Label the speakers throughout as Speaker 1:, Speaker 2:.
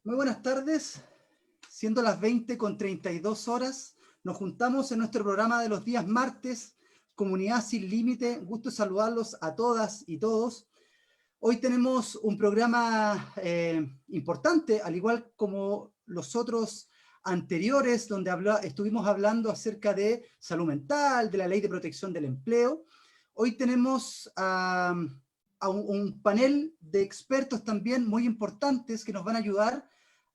Speaker 1: Muy buenas tardes, siendo las 20:32, nos juntamos en nuestro programa de los días martes, Comunidad Sin Límite. Gusto saludarlos a todas y todos. Hoy tenemos un programa importante, al igual como los otros anteriores, donde estuvimos hablando acerca de salud mental, de la ley de protección del empleo. Hoy tenemos a un panel de expertos también muy importantes que nos van a ayudar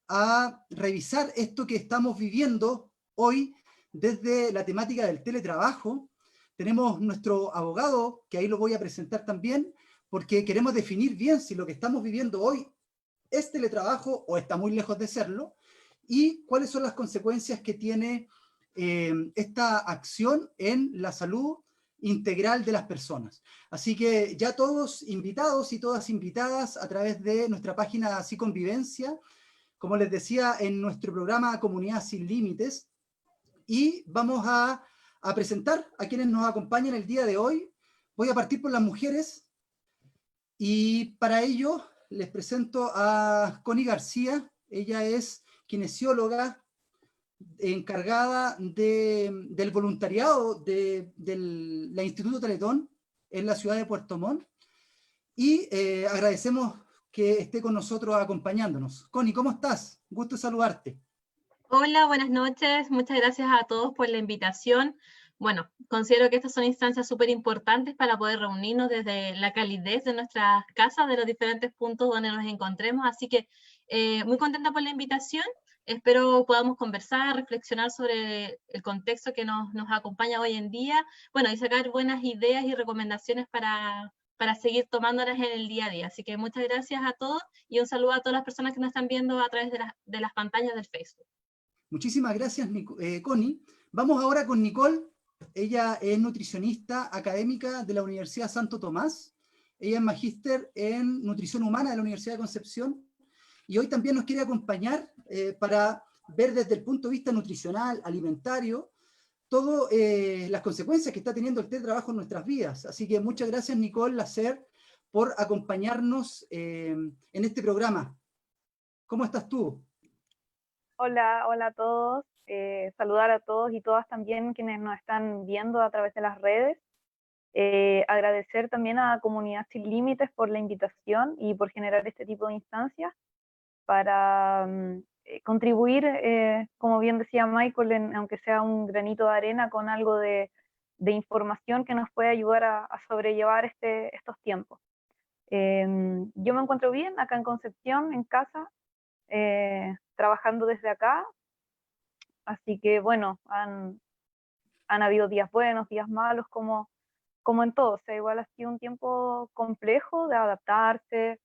Speaker 1: a revisar esto que estamos viviendo hoy desde la temática del teletrabajo. Tenemos nuestro abogado, que ahí lo voy a presentar también, porque queremos definir bien si lo que estamos viviendo hoy es teletrabajo o está muy lejos de serlo, y cuáles son las consecuencias que tiene esta acción en la salud integral de las personas. Así que ya todos invitados y todas invitadas a través de nuestra página Así Convivencia, como les decía, en nuestro programa Comunidad Sin Límites, y vamos a presentar a quienes nos acompañan el día de hoy. Voy a partir por las mujeres, y para ello les presento a Connie García. Ella es kinesióloga encargada del voluntariado de la Instituto Teletón en la ciudad de Puerto Montt, y agradecemos que esté con nosotros acompañándonos. Connie, ¿cómo estás? Gusto saludarte.
Speaker 2: Hola, buenas noches. Muchas gracias a todos por la invitación. Bueno, considero que estas son instancias súper importantes para poder reunirnos desde la calidez de nuestras casas, de los diferentes puntos donde nos encontremos. Así que muy contenta por la invitación. Espero podamos conversar, reflexionar sobre el contexto que nos acompaña hoy en día. Bueno, y sacar buenas ideas y recomendaciones para seguir tomándolas en el día a día. Así que muchas gracias a todos y un saludo a todas las personas que nos están viendo a través de las pantallas del Facebook.
Speaker 1: Muchísimas gracias, Connie. Vamos ahora con Nicole. Ella es nutricionista académica de la Universidad Santo Tomás. Ella es magíster en nutrición humana de la Universidad de Concepción, y hoy también nos quiere acompañar para ver desde el punto de vista nutricional, alimentario, todas las consecuencias que está teniendo el teletrabajo en nuestras vidas. Así que muchas gracias, Nicole Lacer, por acompañarnos en este programa. ¿Cómo estás tú?
Speaker 3: Hola, hola a todos. Saludar a todos y todas también quienes nos están viendo a través de las redes. Agradecer también a Comunidad Sin Límites por la invitación y por generar este tipo de instancias para contribuir, como bien decía Michael, aunque sea un granito de arena, con algo de información que nos puede ayudar a sobrellevar estos tiempos. Yo me encuentro bien acá en Concepción, en casa, trabajando desde acá. Así que bueno, han habido días buenos, días malos, como en todo. O sea, igual ha sido un tiempo complejo de adaptarse,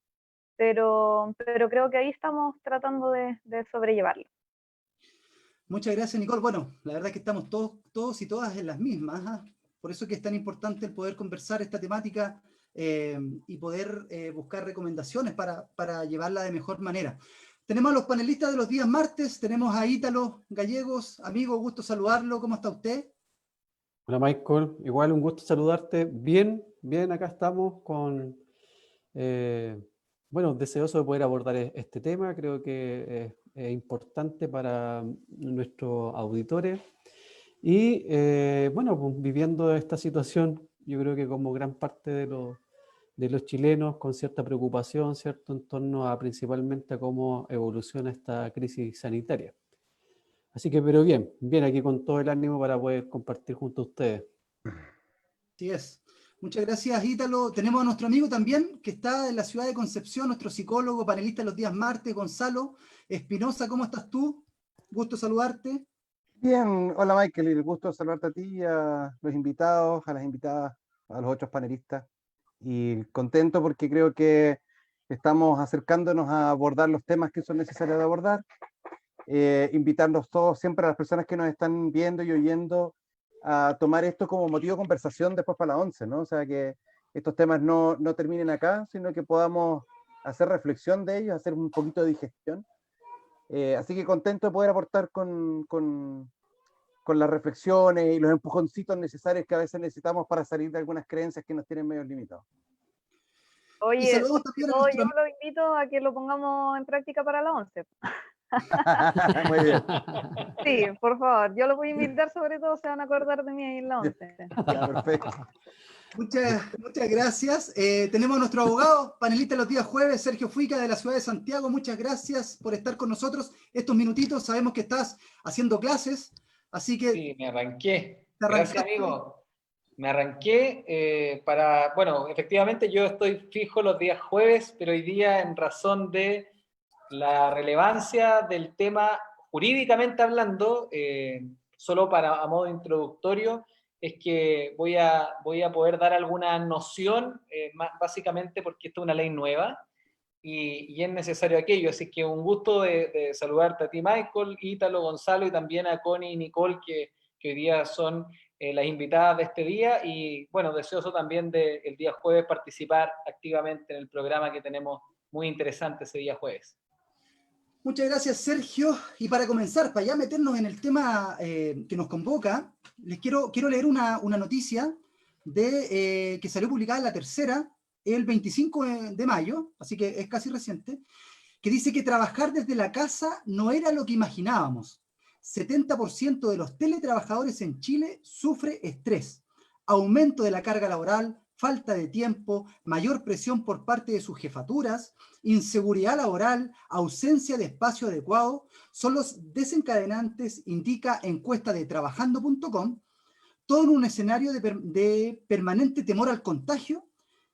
Speaker 3: pero creo que ahí estamos tratando de sobrellevarlo.
Speaker 1: Muchas gracias, Nicole. Bueno, la verdad es que estamos todos y todas en las mismas, ¿ah? Por eso es que es tan importante el poder conversar esta temática y poder buscar recomendaciones para llevarla de mejor manera. Tenemos a los panelistas de los días martes. Tenemos a Ítalo Gallegos. Amigo, gusto saludarlo. ¿Cómo está usted?
Speaker 4: Hola Michael, igual un gusto saludarte. Bien, bien, acá estamos con, bueno, deseoso de poder abordar este tema. Creo que es importante para nuestros auditores. Y bueno, pues, viviendo esta situación, yo creo que como gran parte de los chilenos, con cierta preocupación, ¿cierto?, en torno a principalmente a cómo evoluciona esta crisis sanitaria. Así que, pero bien, bien aquí con todo el ánimo para poder compartir junto a ustedes.
Speaker 1: Así es. Muchas gracias, Ítalo. Tenemos a nuestro amigo también, que está en la ciudad de Concepción, nuestro psicólogo, panelista de los días martes, Gonzalo Espinosa. ¿Cómo estás tú? Gusto saludarte.
Speaker 5: Bien, hola Michael, y el gusto de saludarte a ti, a los invitados, a las invitadas, a los otros panelistas. Y contento porque creo que estamos acercándonos a abordar los temas que son necesarios de abordar. Invitarlos todos, siempre a las personas que nos están viendo y oyendo, a tomar esto como motivo de conversación después para la 11, ¿no? O sea, que estos temas no terminen acá, sino que podamos hacer reflexión de ellos, hacer un poquito de digestión. Así que contento de poder aportar con las reflexiones y los empujoncitos necesarios que a veces necesitamos para salir de algunas creencias que nos tienen medio limitados.
Speaker 3: Oye,
Speaker 1: saludamos también a
Speaker 3: yo
Speaker 1: nuestro
Speaker 3: lo invito a que lo pongamos en práctica para la 11.
Speaker 5: Muy bien.
Speaker 3: Sí, por favor, yo lo voy a invitar, sobre todo se van a acordar de mí ahí en la 11.
Speaker 5: Ya, perfecto.
Speaker 1: Muchas gracias. Tenemos a nuestro abogado, panelista los días jueves, Sergio Fuica, de la ciudad de Santiago. Muchas gracias por estar con nosotros estos minutitos. Sabemos que estás haciendo clases, así que...
Speaker 6: Sí, me arranqué.
Speaker 1: ¿Te arrancaste?
Speaker 6: Gracias, amigo. Me arranqué bueno, efectivamente yo estoy fijo los días jueves, pero hoy día en razón de la relevancia del tema jurídicamente hablando, solo a modo introductorio, es que voy a poder dar alguna noción, básicamente porque esta es una ley nueva y es necesario aquello. Así que un gusto de saludarte a ti, Michael, Ítalo, Gonzalo, y también a Connie y Nicole, que hoy día son las invitadas de este día, y bueno, deseoso también de el día jueves participar activamente en el programa que tenemos muy interesante ese día jueves.
Speaker 1: Muchas gracias, Sergio. Y para comenzar, para ya meternos en el tema que nos convoca, les quiero leer una noticia que salió publicada en La Tercera el 25 de mayo, así que es casi reciente, que dice que trabajar desde la casa no era lo que imaginábamos. 70% de los teletrabajadores en Chile sufre estrés, aumento de la carga laboral, falta de tiempo, mayor presión por parte de sus jefaturas, inseguridad laboral, ausencia de espacio adecuado, son los desencadenantes, indica encuesta de trabajando.com, todo en un escenario de permanente temor al contagio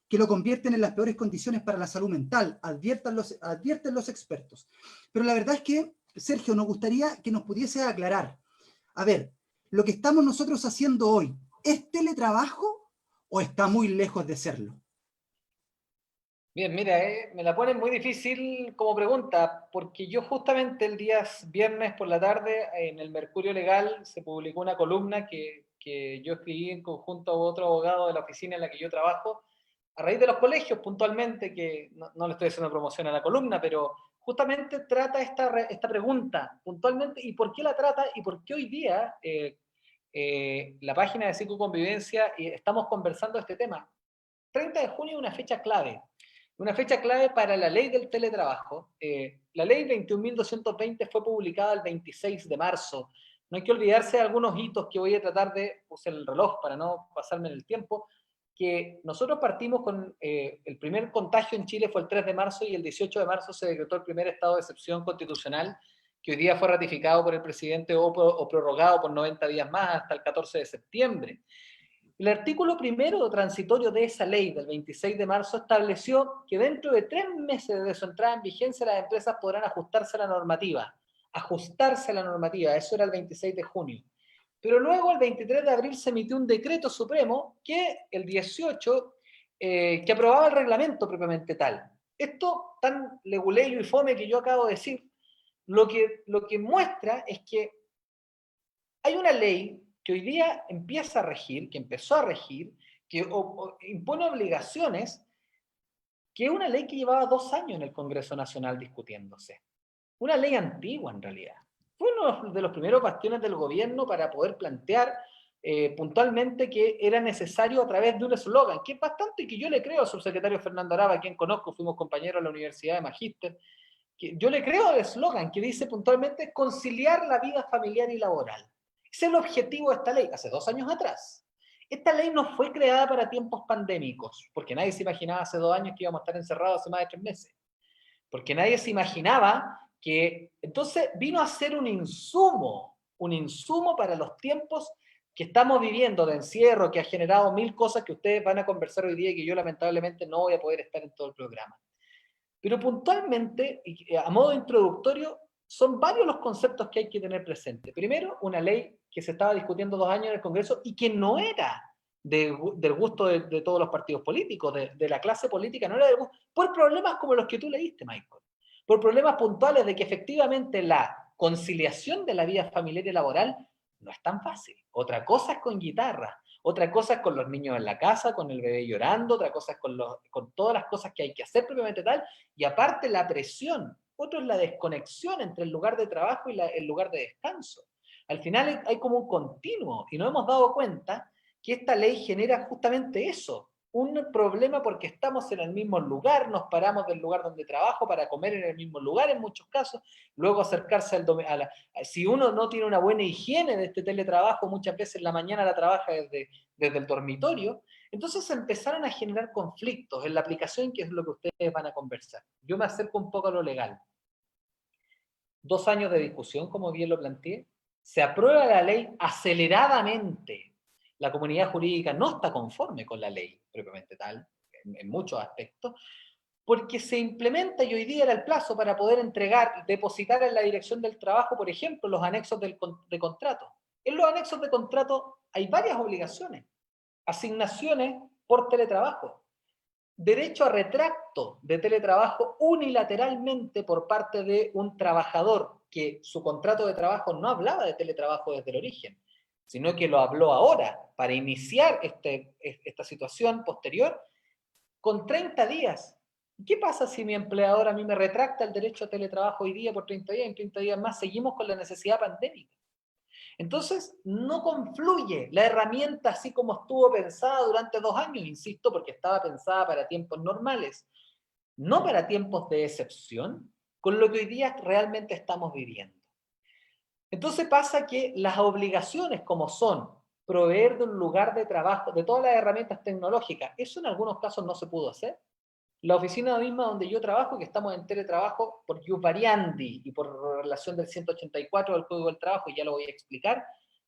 Speaker 1: que lo convierten en las peores condiciones para la salud mental, advierten los expertos. Pero la verdad es que, Sergio, nos gustaría que nos pudiese aclarar, a ver, lo que estamos nosotros haciendo hoy, ¿es teletrabajo o está muy lejos de serlo?
Speaker 6: Bien, mira, me la ponen muy difícil como pregunta, porque yo justamente el día viernes por la tarde en el Mercurio Legal se publicó una columna que yo escribí en conjunto a otro abogado de la oficina en la que yo trabajo, a raíz de los colegios puntualmente, que no le estoy haciendo promoción a la columna, pero justamente trata esta pregunta puntualmente, y por qué la trata, y por qué hoy día la página de Psicoconvivencia estamos conversando este tema. 30 de junio es una fecha clave para la ley del teletrabajo. La ley 21.220 fue publicada el 26 de marzo. No hay que olvidarse de algunos hitos que voy a tratar de, puse el reloj para no pasarme en el tiempo, que nosotros partimos con el primer contagio en Chile fue el 3 de marzo y el 18 de marzo se decretó el primer estado de excepción constitucional, que hoy día fue ratificado por el presidente o prorrogado por 90 días más hasta el 14 de septiembre. El artículo primero transitorio de esa ley del 26 de marzo estableció que dentro de 3 meses de su entrada en vigencia las empresas podrán ajustarse a la normativa. Eso era el 26 de junio. Pero luego, el 23 de abril, se emitió un decreto supremo que el 18, que aprobaba el reglamento propiamente tal. Esto tan leguleyo y fome que yo acabo de decir, lo que muestra es que hay una ley que hoy día empieza a regir, que empezó a regir, que impone obligaciones, que es una ley que llevaba 2 años en el Congreso Nacional discutiéndose. Una ley antigua, en realidad. Fue uno de los primeros bastiones del gobierno para poder plantear puntualmente que era necesario a través de un eslogan, que es bastante, que yo le creo al subsecretario Fernando Araba, a quien conozco, fuimos compañeros en la Universidad de Magíster, que yo le creo al eslogan que dice puntualmente conciliar la vida familiar y laboral. Ese es el objetivo de esta ley, hace 2 años atrás. Esta ley no fue creada para tiempos pandémicos, porque nadie se imaginaba hace 2 años que íbamos a estar encerrados hace más de 3 meses. Porque nadie se imaginaba que entonces vino a ser un insumo para los tiempos que estamos viviendo de encierro, que ha generado 1000 cosas que ustedes van a conversar hoy día y que yo lamentablemente no voy a poder estar en todo el programa. Pero puntualmente, a modo introductorio, son varios los conceptos que hay que tener presente. Primero, una ley que se estaba discutiendo 2 años en el Congreso y que no era del gusto de todos los partidos políticos, de la clase política, no era del gusto, por problemas como los que tú leíste, Michael. Por problemas puntuales de que efectivamente la conciliación de la vida familiar y laboral no es tan fácil. Otra cosa es con guitarra, otra cosa es con los niños en la casa, con el bebé llorando, otra cosa es con todas las cosas que hay que hacer propiamente tal, y aparte la presión. Otro es la desconexión entre el lugar de trabajo y el lugar de descanso. Al final hay como un continuo, y nos hemos dado cuenta que esta ley genera justamente eso, un problema porque estamos en el mismo lugar, nos paramos del lugar donde trabajo para comer en el mismo lugar en muchos casos, luego acercarse si uno no tiene una buena higiene de este teletrabajo, muchas veces en la mañana la trabaja desde el dormitorio, entonces empezaron a generar conflictos en la aplicación, que es lo que ustedes van a conversar. Yo me acerco un poco a lo legal. 2 años de discusión, como bien lo planteé, se aprueba la ley aceleradamente. La comunidad jurídica no está conforme con la ley, propiamente tal, en muchos aspectos, porque se implementa, y hoy día era el plazo para poder entregar, depositar en la dirección del trabajo, por ejemplo, los anexos de contrato. En los anexos de contrato hay varias obligaciones, asignaciones por teletrabajo, derecho a retracto de teletrabajo unilateralmente por parte de un trabajador que su contrato de trabajo no hablaba de teletrabajo desde el origen, sino que lo habló ahora para iniciar esta situación posterior con 30 días. ¿Qué pasa si mi empleador a mí me retracta el derecho a teletrabajo hoy día por 30 días y en 30 días más seguimos con la necesidad pandémica? Entonces, no confluye la herramienta así como estuvo pensada durante 2 años, insisto, porque estaba pensada para tiempos normales, no para tiempos de excepción, con lo que hoy día realmente estamos viviendo. Entonces pasa que las obligaciones como son proveer de un lugar de trabajo, de todas las herramientas tecnológicas, eso en algunos casos no se pudo hacer. La oficina misma donde yo trabajo, que estamos en teletrabajo por ius variandi y por relación del 184 del Código del Trabajo, y ya lo voy a explicar,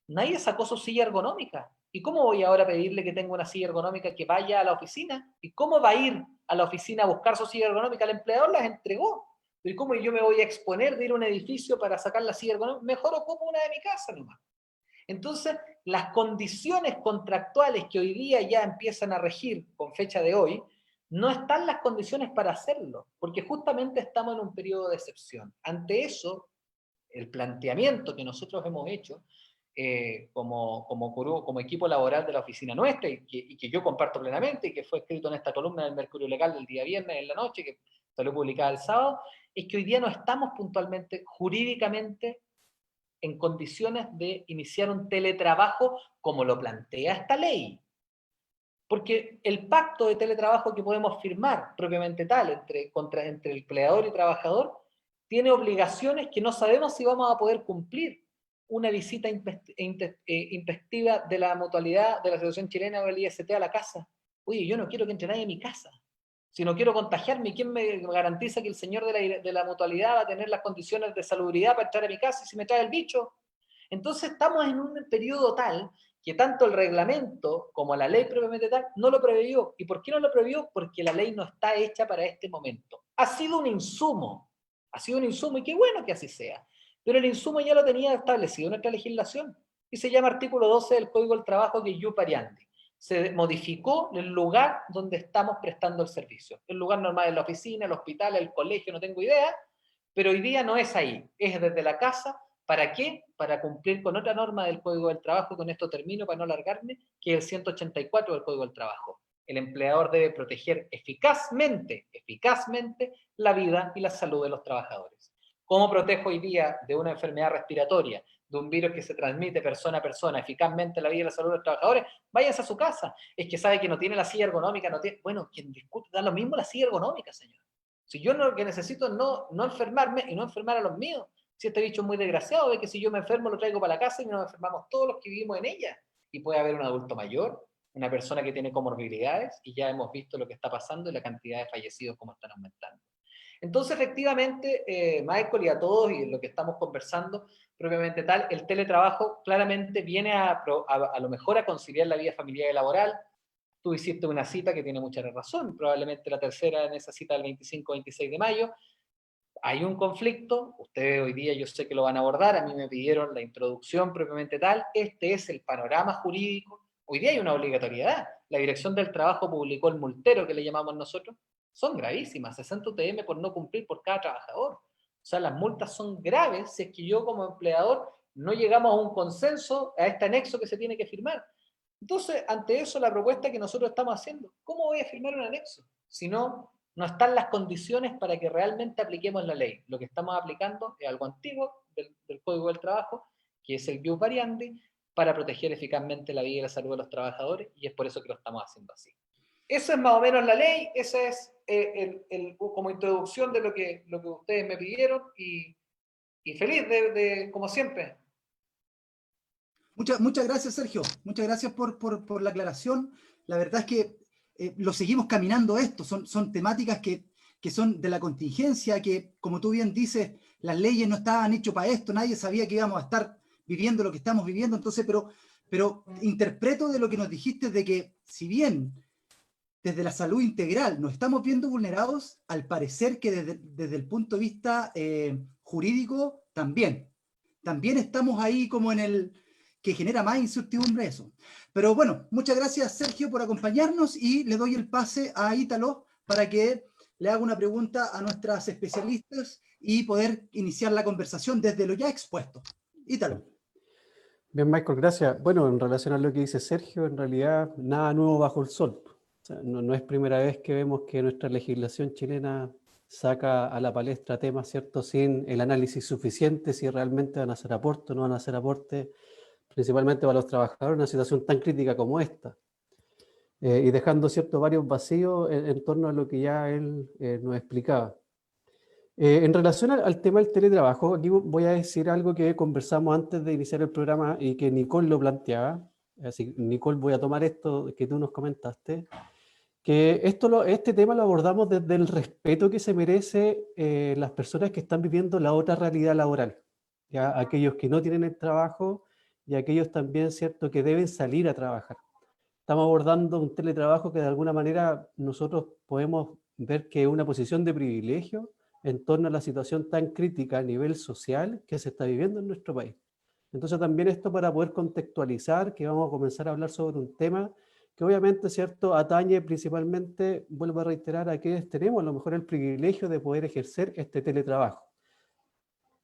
Speaker 6: nadie sacó su silla ergonómica. ¿Y cómo voy ahora a pedirle que tenga una silla ergonómica que vaya a la oficina? ¿Y cómo va a ir a la oficina a buscar su silla ergonómica? El empleador las entregó. ¿Y cómo yo me voy a exponer de ir a un edificio para sacar la silla ergonómica? Mejor ocupo una de mi casa nomás. Entonces, las condiciones contractuales que hoy día ya empiezan a regir con fecha de hoy, no están las condiciones para hacerlo, porque justamente estamos en un periodo de excepción. Ante eso, el planteamiento que nosotros hemos hecho como equipo laboral de la oficina nuestra, y que yo comparto plenamente, y que fue escrito en esta columna del Mercurio Legal del día viernes en la noche, que salió publicada el sábado, es que hoy día no estamos puntualmente, jurídicamente, en condiciones de iniciar un teletrabajo como lo plantea esta ley. Porque el pacto de teletrabajo que podemos firmar, propiamente tal, entre empleador y trabajador, tiene obligaciones que no sabemos si vamos a poder cumplir. Una visita intempestiva de la mutualidad de la Asociación Chilena o del IST a la casa. Oye, yo no quiero que entre nadie a mi casa. Si no quiero contagiarme, ¿quién me garantiza que el señor de la mutualidad va a tener las condiciones de salubridad para entrar a mi casa y si me trae el bicho? Entonces estamos en un periodo tal que tanto el reglamento como la ley propiamente tal no lo previó. ¿Y por qué no lo previó? Porque la ley no está hecha para este momento. Ha sido un insumo y qué bueno que así sea. Pero el insumo ya lo tenía establecido en nuestra legislación y se llama artículo 12 del Código del Trabajo, que es ius variandi. Se modificó el lugar donde estamos prestando el servicio. El lugar normal es la oficina, el hospital, el colegio, no tengo idea, pero hoy día no es ahí, es desde la casa. ¿Para qué? Para cumplir con otra norma del Código del Trabajo, y con esto termino para no alargarme, que es el 184 del Código del Trabajo. El empleador debe proteger eficazmente la vida y la salud de los trabajadores. ¿Cómo protejo hoy día de una enfermedad respiratoria, de un virus que se transmite persona a persona, eficazmente la vida y la salud de los trabajadores? Váyanse a su casa. Es que sabe que no tiene la silla ergonómica, no tiene... Bueno, quien discute, da lo mismo la silla ergonómica, señor. Si yo lo que necesito es no enfermarme y no enfermar a los míos. Si este bicho es muy desgraciado, ve que si yo me enfermo lo traigo para la casa y nos enfermamos todos los que vivimos en ella. Y puede haber un adulto mayor, una persona que tiene comorbilidades, y ya hemos visto lo que está pasando y la cantidad de fallecidos como están aumentando. Entonces, efectivamente, Michael, y a todos, y lo que estamos conversando propiamente tal, el teletrabajo claramente viene a lo mejor a conciliar la vida familiar y laboral. Tú hiciste una cita que tiene mucha razón, probablemente la tercera en esa cita del 25-26 de mayo. Hay un conflicto, ustedes hoy día yo sé que lo van a abordar, a mí me pidieron la introducción propiamente tal, este es el panorama jurídico. Hoy día hay una obligatoriedad, la Dirección del Trabajo publicó el multero que le llamamos nosotros, son gravísimas, 60 UTM por no cumplir por cada trabajador. O sea, las multas son graves si es que yo como empleador no llegamos a un consenso, a este anexo que se tiene que firmar. Entonces, ante eso, la propuesta que nosotros estamos haciendo, ¿cómo voy a firmar un anexo? Si no están las condiciones para que realmente apliquemos la ley. Lo que estamos aplicando es algo antiguo del Código del Trabajo, que es el ius variandi, para proteger eficazmente la vida y la salud de los trabajadores, y es por eso que lo estamos haciendo así. Esa es más o menos la ley, esa es como introducción de lo que ustedes me pidieron y feliz como siempre.
Speaker 1: Muchas gracias, Sergio. Muchas gracias por la aclaración. La verdad es que lo seguimos caminando esto. Son temáticas que son de la contingencia, que, como tú bien dices, las leyes no estaban hechas para esto. Nadie sabía que íbamos a estar viviendo lo que estamos viviendo. Entonces, pero interpreto de lo que nos dijiste de que, si bien desde la salud integral nos estamos viendo vulnerados, al parecer que desde el punto de vista jurídico también estamos ahí como en el que genera más incertidumbre eso. Pero bueno, muchas gracias, Sergio, por acompañarnos, y le doy el pase a Ítalo para que le haga una pregunta a nuestras especialistas y poder iniciar la conversación desde lo ya expuesto. Ítalo.
Speaker 4: Bien, Michael, gracias. Bueno, en relación a lo que dice Sergio, en realidad nada nuevo bajo el sol. O sea, no es primera vez que vemos que nuestra legislación chilena saca a la palestra temas, ¿cierto?, sin el análisis suficiente si realmente van a hacer aporte o no van a hacer aporte, principalmente para los trabajadores en una situación tan crítica como esta. Y dejando, ¿cierto?, varios vacíos en torno a lo que ya él nos explicaba. En relación al tema del teletrabajo, aquí voy a decir algo que conversamos antes de iniciar el programa y que Nicole lo planteaba. Así, Nicole, voy a tomar esto que tú nos comentaste, que este tema lo abordamos desde el respeto que se merece las personas que están viviendo la otra realidad laboral, ¿ya? Aquellos que no tienen el trabajo y aquellos también, ¿cierto?, que deben salir a trabajar. Estamos abordando un teletrabajo que de alguna manera nosotros podemos ver que es una posición de privilegio en torno a la situación tan crítica a nivel social que se está viviendo en nuestro país. Entonces también esto para poder contextualizar, que vamos a comenzar a hablar sobre un tema que obviamente, ¿cierto?, atañe principalmente, vuelvo a reiterar, a quienes tenemos a lo mejor el privilegio de poder ejercer este teletrabajo.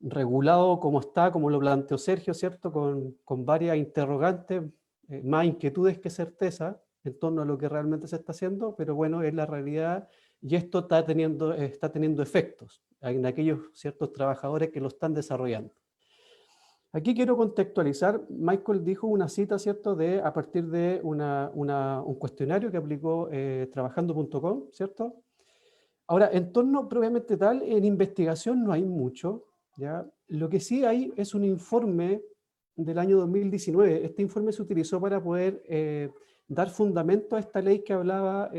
Speaker 4: Regulado como está, como lo planteó Sergio, ¿cierto?, con varias interrogantes, más inquietudes que certeza en torno a lo que realmente se está haciendo, pero bueno, es la realidad y esto está teniendo efectos en aquellos ciertos trabajadores que lo están desarrollando. Aquí quiero contextualizar. Michael dijo una cita, ¿cierto?, a partir de un cuestionario que aplicó trabajando.com, ¿cierto? Ahora, en torno propiamente tal, en investigación no hay mucho, ¿ya? Lo que sí hay es un informe del año 2019. Este informe se utilizó para poder dar fundamento a esta ley que hablaba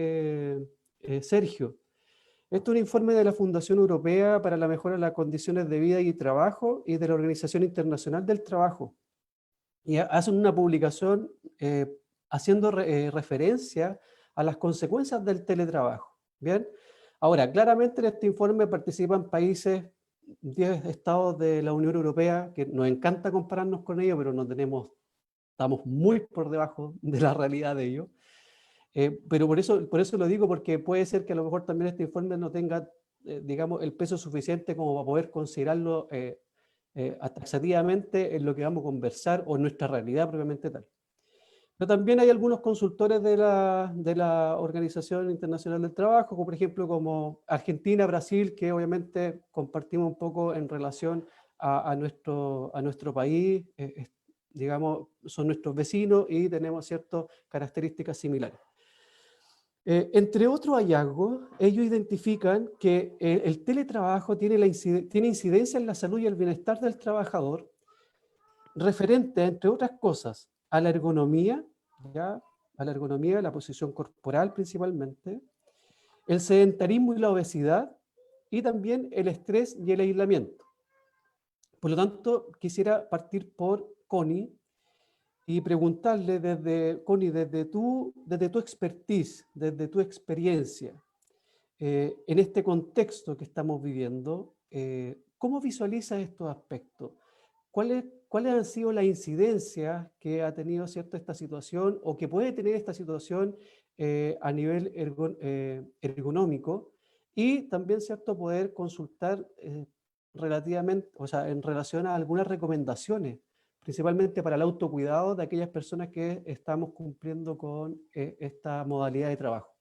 Speaker 4: Sergio. Este es un informe de la Fundación Europea para la Mejora de las Condiciones de Vida y Trabajo y de la Organización Internacional del Trabajo. Y hacen una publicación haciendo referencia a las consecuencias del teletrabajo. ¿Bien? Ahora, claramente en este informe participan países, 10 estados de la Unión Europea, que nos encanta compararnos con ellos, pero estamos muy por debajo de la realidad de ellos. Pero por eso lo digo, porque puede ser que a lo mejor también este informe no tenga, digamos, el peso suficiente como para poder considerarlo taxativamente en lo que vamos a conversar o en nuestra realidad propiamente tal. Pero también hay algunos consultores de la Organización Internacional del Trabajo, como por ejemplo como Argentina, Brasil, que obviamente compartimos un poco en relación a nuestro país, digamos, son nuestros vecinos y tenemos ciertas características similares. Entre otros hallazgos, ellos identifican que el teletrabajo tiene incidencia en la salud y el bienestar del trabajador, referente, entre otras cosas, a la ergonomía, ¿ya? A la ergonomía, la posición corporal principalmente, el sedentarismo y la obesidad, y también el estrés y el aislamiento. Por lo tanto, quisiera partir por Connie y preguntarle Connie, desde tu expertise, desde tu experiencia, en este contexto que estamos viviendo, ¿cómo visualizas estos aspectos? ¿Cuáles han sido las incidencias que ha tenido, ¿cierto?, esta situación o que puede tener esta situación a nivel ergonómico? Y también, ¿cierto?, poder consultar relativamente, o sea, en relación a algunas recomendaciones, principalmente para el autocuidado de aquellas personas que estamos cumpliendo con esta modalidad de trabajo.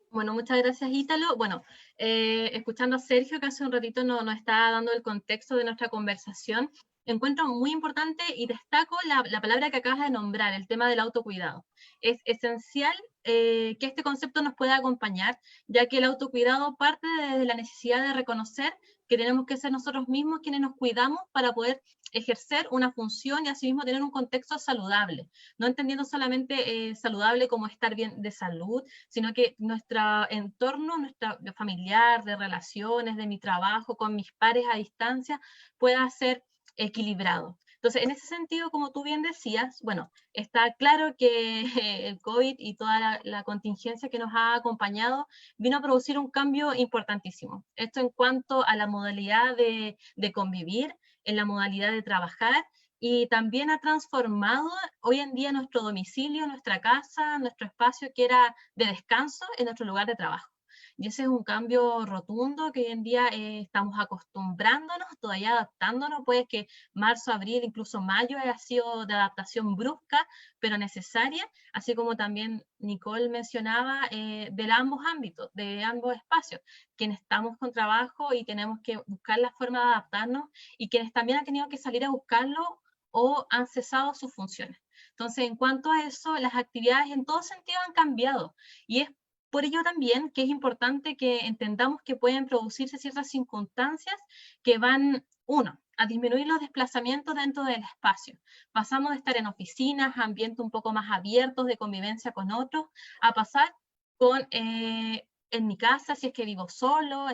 Speaker 2: Bueno, muchas gracias, Ítalo. Bueno, escuchando a Sergio, que hace un ratito nos está dando el contexto de nuestra conversación, encuentro muy importante y destaco la palabra que acabas de nombrar, el tema del autocuidado. Es esencial que este concepto nos pueda acompañar, ya que el autocuidado parte de la necesidad de reconocer que tenemos que ser nosotros mismos quienes nos cuidamos para poder ejercer una función y asimismo tener un contexto saludable, no entendiendo solamente saludable como estar bien de salud, sino que nuestro entorno, nuestra familiar, de relaciones, de mi trabajo, con mis pares a distancia, pueda ser equilibrado. Entonces, en ese sentido, como tú bien decías, bueno, está claro que el COVID y toda la contingencia que nos ha acompañado vino a producir un cambio importantísimo. Esto en cuanto a la modalidad de convivir, en la modalidad de trabajar, y también ha transformado hoy en día nuestro domicilio, nuestra casa, nuestro espacio que era de descanso en nuestro lugar de trabajo. Y ese es un cambio rotundo que hoy en día estamos acostumbrándonos, todavía adaptándonos, puede que marzo, abril, incluso mayo haya sido de adaptación brusca, pero necesaria, así como también Nicole mencionaba, de ambos ámbitos, de ambos espacios, quienes estamos con trabajo y tenemos que buscar la forma de adaptarnos, y quienes también han tenido que salir a buscarlo o han cesado sus funciones. Entonces, en cuanto a eso, las actividades en todo sentido han cambiado, y es por ello también que es importante que entendamos que pueden producirse ciertas circunstancias que van, uno, a disminuir los desplazamientos dentro del espacio. Pasamos de estar en oficinas, ambientes un poco más abiertos de convivencia con otros, a pasar con, en mi casa, si es que vivo solo,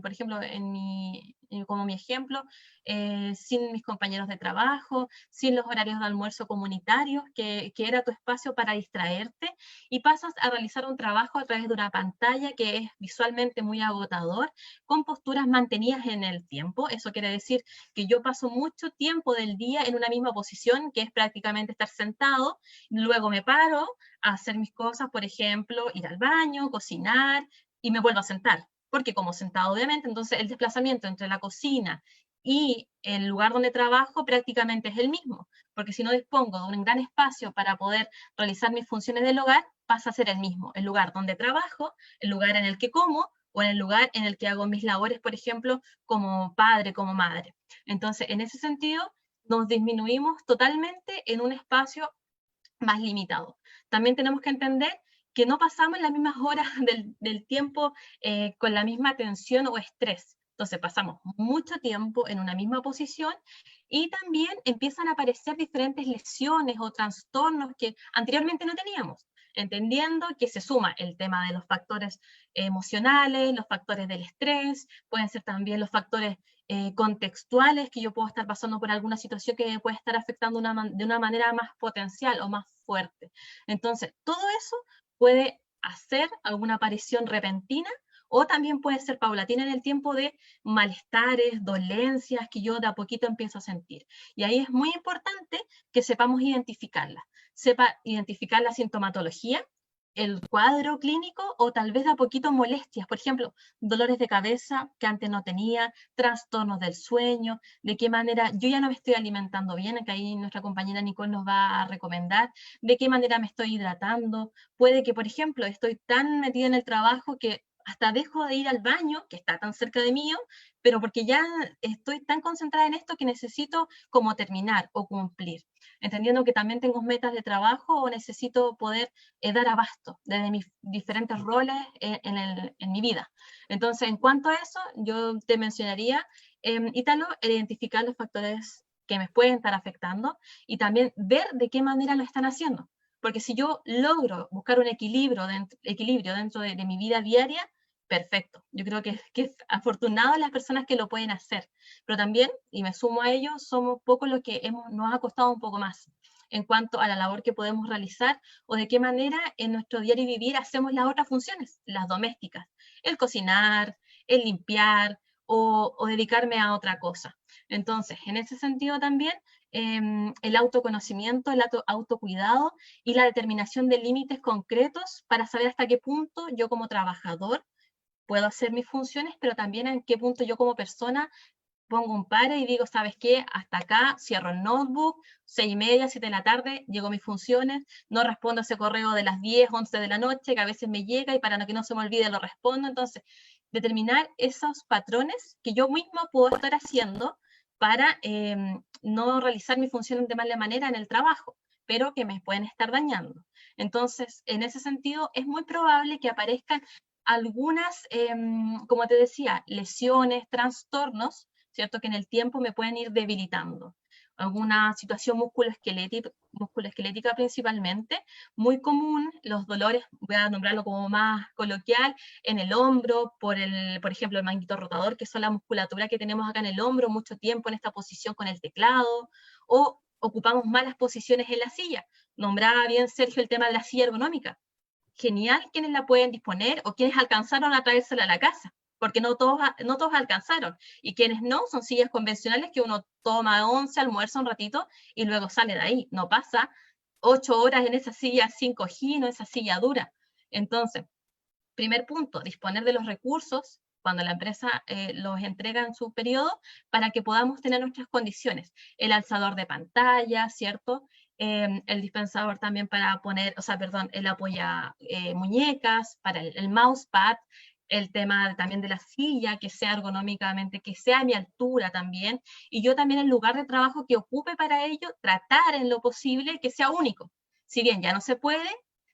Speaker 2: por ejemplo, como mi ejemplo, sin mis compañeros de trabajo, sin los horarios de almuerzo comunitarios, que era tu espacio para distraerte, y pasas a realizar un trabajo a través de una pantalla que es visualmente muy agotador, con posturas mantenidas en el tiempo. Eso quiere decir que yo paso mucho tiempo del día en una misma posición, que es prácticamente estar sentado, luego me paro a hacer mis cosas, por ejemplo, ir al baño, cocinar, y me vuelvo a sentar, porque como sentado obviamente, entonces el desplazamiento entre la cocina y el lugar donde trabajo prácticamente es el mismo, porque si no dispongo de un gran espacio para poder realizar mis funciones del hogar, pasa a ser el mismo, el lugar donde trabajo, el lugar en el que como, o en el lugar en el que hago mis labores, por ejemplo, como padre, como madre. Entonces, en ese sentido, nos disminuimos totalmente en un espacio más limitado. También tenemos que entender que no pasamos las mismas horas del tiempo con la misma tensión o estrés. Entonces pasamos mucho tiempo en una misma posición, y también empiezan a aparecer diferentes lesiones o trastornos que anteriormente no teníamos, entendiendo que se suma el tema de los factores emocionales, los factores del estrés, pueden ser también los factores contextuales, que yo puedo estar pasando por alguna situación que me puede estar afectando de una manera más potencial o más fuerte. Entonces, todo eso puede hacer alguna aparición repentina, o también puede ser paulatina en el tiempo, de malestares, dolencias que yo de a poquito empiezo a sentir. Y ahí es muy importante que sepamos identificarlas. Sepa identificar la sintomatología, el cuadro clínico, o tal vez de a poquito molestias, por ejemplo, dolores de cabeza que antes no tenía, trastornos del sueño, de qué manera yo ya no me estoy alimentando bien, que ahí nuestra compañera Nicole nos va a recomendar, de qué manera me estoy hidratando. Puede que, por ejemplo, estoy tan metida en el trabajo que hasta dejo de ir al baño, que está tan cerca de mí, pero porque ya estoy tan concentrada en esto que necesito como terminar o cumplir, entendiendo que también tengo metas de trabajo o necesito poder dar abasto desde mis diferentes roles en mi vida. Entonces, en cuanto a eso, yo te mencionaría, Ítalo, identificar los factores que me pueden estar afectando, y también ver de qué manera lo están haciendo. Porque si yo logro buscar un equilibrio dentro de mi vida diaria, perfecto. Yo creo que es afortunado las personas que lo pueden hacer. Pero también, y me sumo a ello, somos pocos los que nos ha costado un poco más en cuanto a la labor que podemos realizar, o de qué manera en nuestro diario vivir hacemos las otras funciones, las domésticas. El cocinar, el limpiar, o dedicarme a otra cosa. Entonces, en ese sentido también, el autoconocimiento, el autocuidado y la determinación de límites concretos para saber hasta qué punto yo como trabajador puedo hacer mis funciones, pero también en qué punto yo como persona pongo un pare y digo, ¿sabes qué? Hasta acá, cierro el notebook, 6:30, 7 de la tarde, llego a mis funciones, no respondo a ese correo de las 10, 11 de la noche, que a veces me llega, y para que no se me olvide lo respondo. Entonces, determinar esos patrones que yo misma puedo estar haciendo para no realizar mi función de mala manera en el trabajo, pero que me pueden estar dañando. Entonces, en ese sentido, es muy probable que aparezcan algunas, como te decía, lesiones, trastornos, ¿cierto? Que en el tiempo me pueden ir debilitando. Alguna situación musculoesquelética principalmente, muy común, los dolores, voy a nombrarlo como más coloquial, en el hombro, por ejemplo, el manguito rotador, que son la musculatura que tenemos acá en el hombro, mucho tiempo en esta posición con el teclado, o ocupamos malas posiciones en la silla. Nombraba bien Sergio el tema de la silla ergonómica. Genial quienes la pueden disponer o quienes alcanzaron a traérsela a la casa, porque no todos alcanzaron, y quienes no, son sillas convencionales que uno toma 11, almuerza un ratito y luego sale de ahí, no pasa 8 horas en esa silla sin cojín o esa silla dura. Entonces, primer punto, disponer de los recursos cuando la empresa los entrega en su periodo para que podamos tener nuestras condiciones. El alzador de pantalla, ¿cierto? El dispensador también para poner, el apoya muñecas, para el mousepad, el tema también de la silla, que sea ergonómicamente, que sea a mi altura también, y yo también el lugar de trabajo que ocupe para ello, tratar en lo posible que sea único. Si bien ya no se puede,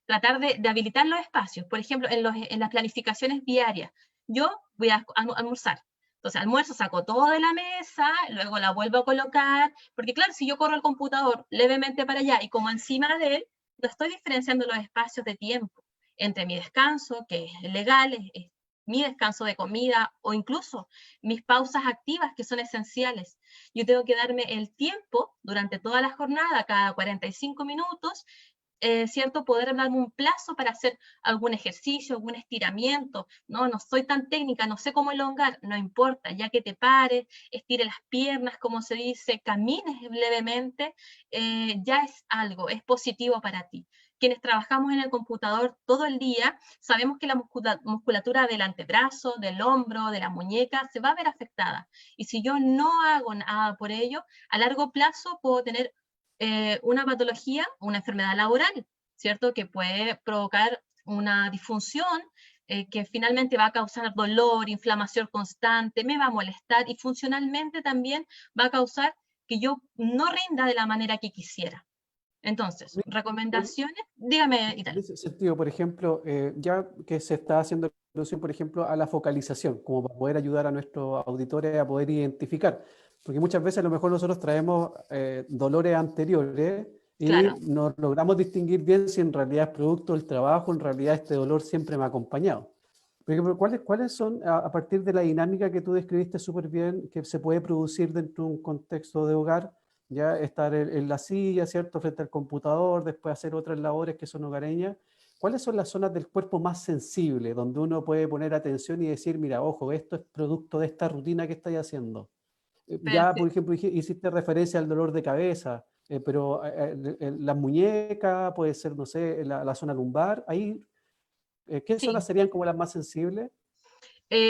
Speaker 2: tratar de habilitar los espacios. Por ejemplo, en las planificaciones diarias, yo voy a almorzar. Entonces, almuerzo, saco todo de la mesa, luego la vuelvo a colocar, porque claro, si yo corro el computador levemente para allá y como encima de él, no estoy diferenciando los espacios de tiempo entre mi descanso, que es legal, es mi descanso de comida, o incluso mis pausas activas, que son esenciales. Yo tengo que darme el tiempo durante toda la jornada, cada 45 minutos, ¿cierto? Poder darme un plazo para hacer algún ejercicio, algún estiramiento. No soy tan técnica, no sé cómo elongar, no importa, ya que te pares, estire las piernas, como se dice, camines levemente, ya es algo, es positivo para ti. Quienes trabajamos en el computador todo el día, sabemos que la musculatura del antebrazo, del hombro, de la muñeca, se va a ver afectada. Y si yo no hago nada por ello, a largo plazo puedo tener una patología, una enfermedad laboral, ¿cierto? Que puede provocar una disfunción que finalmente va a causar dolor, inflamación constante, me va a molestar y funcionalmente también va a causar que yo no rinda de la manera que quisiera. Entonces, recomendaciones, dígame,
Speaker 4: En
Speaker 2: Italo.
Speaker 4: ese sentido, por ejemplo, ya que se está haciendo alusión, por ejemplo, a la focalización, como para poder ayudar a nuestros auditores a poder identificar, porque muchas veces a lo mejor nosotros traemos dolores anteriores y
Speaker 2: Claro,
Speaker 4: no logramos distinguir bien si en realidad es producto del trabajo, en realidad este dolor siempre me ha acompañado. Por ejemplo, ¿cuáles son, a partir de la dinámica que tú describiste súper bien, que se puede producir dentro de un contexto de hogar? Ya estar en la silla, ¿cierto? Frente al computador, después hacer otras labores que son hogareñas. ¿Cuáles son las zonas del cuerpo más sensibles donde uno puede poner atención y decir, mira, ojo, esto es producto de esta rutina que estáis haciendo? Ya, por
Speaker 2: perfecto.
Speaker 4: ejemplo, hiciste referencia al dolor de cabeza, pero la muñeca, puede ser, no sé, la zona lumbar. Ahí, ¿qué zonas
Speaker 2: Sí.
Speaker 4: serían como las más sensibles?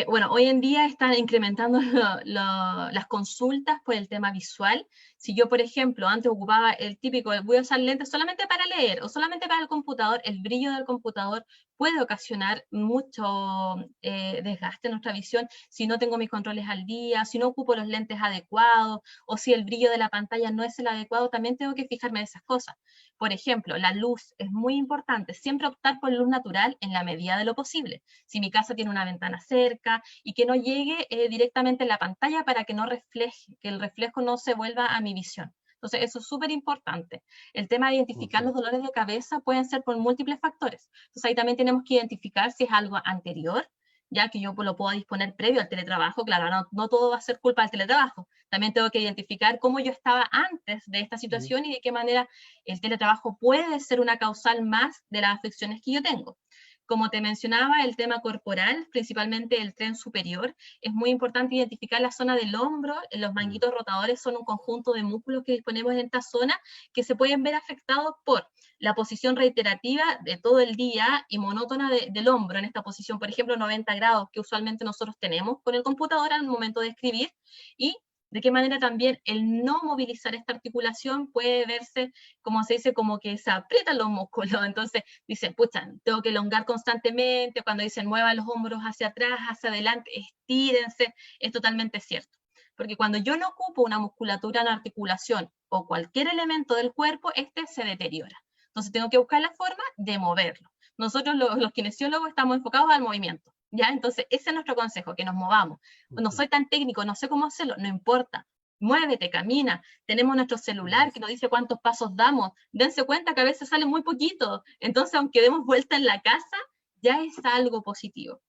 Speaker 2: Bueno, hoy en día están incrementando las consultas por el tema visual. Si yo, por ejemplo, antes ocupaba el típico, voy a usar lentes solamente para leer o solamente para el computador, el brillo del computador puede ocasionar mucho desgaste en nuestra visión si no tengo mis controles al día, si no ocupo los lentes adecuados o si el brillo de la pantalla no es el adecuado, también tengo que fijarme en esas cosas. Por ejemplo, la luz es muy importante, siempre optar por luz natural en la medida de lo posible. Si mi casa tiene una ventana cerca y que no llegue directamente en la pantalla para que no refleje, que el reflejo no se vuelva a mi visión. Entonces, eso es súper importante. El tema de identificar los dolores de cabeza pueden ser por múltiples factores. Entonces, ahí también tenemos que identificar si es algo anterior, ya que yo lo puedo disponer previo al teletrabajo. Claro, no todo va a ser culpa del teletrabajo. También tengo que identificar cómo yo estaba antes de esta situación y de qué manera el teletrabajo puede ser una causal más de las afecciones que yo tengo. Como te mencionaba, el tema corporal, principalmente el tren superior, es muy importante identificar la zona del hombro. Los manguitos rotadores son un conjunto de músculos que disponemos en esta zona que se pueden ver afectados por la posición reiterativa de todo el día y monótona del hombro en esta posición, por ejemplo, 90 grados, que usualmente nosotros tenemos con el computador al momento de escribir, y de qué manera también el no movilizar esta articulación puede verse, como se dice, como que se aprietan los músculos. Entonces dicen, pucha, tengo que elongar constantemente. Cuando dicen muevan los hombros hacia atrás, hacia adelante, estírense, es totalmente cierto. porque cuando yo no ocupo una musculatura, una articulación o cualquier elemento del cuerpo, este se deteriora. Entonces tengo que buscar la forma de moverlo. Nosotros los kinesiólogos estamos enfocados al movimiento, ¿ya? Entonces ese es nuestro consejo, que nos movamos. No soy tan técnico, no sé cómo hacerlo, no importa. Muévete, camina. Tenemos nuestro celular que nos dice cuántos pasos damos. Dense cuenta que a veces sale muy poquito. Entonces, aunque demos vuelta en la casa, ya es algo positivo.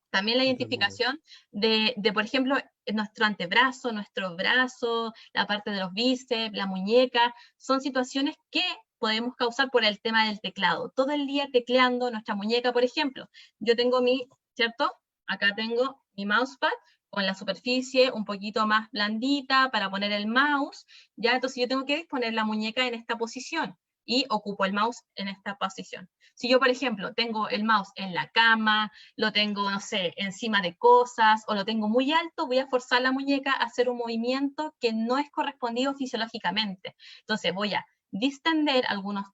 Speaker 2: También la identificación por ejemplo, nuestro antebrazo, nuestro brazo, la parte de los bíceps, la muñeca, son situaciones que podemos causar por el tema del teclado. Todo el día tecleando nuestra muñeca, por ejemplo. Yo tengo ¿cierto? Acá tengo mi mousepad con la superficie un poquito más blandita para poner el mouse, ¿ya? Entonces yo tengo que disponer la muñeca en esta posición y ocupo el mouse en esta posición. Si yo, por ejemplo, tengo el mouse en la cama, lo tengo, no sé, encima de cosas, o lo tengo muy alto, voy a forzar la muñeca a hacer un movimiento que no es correspondido fisiológicamente. Entonces voy a distender algunos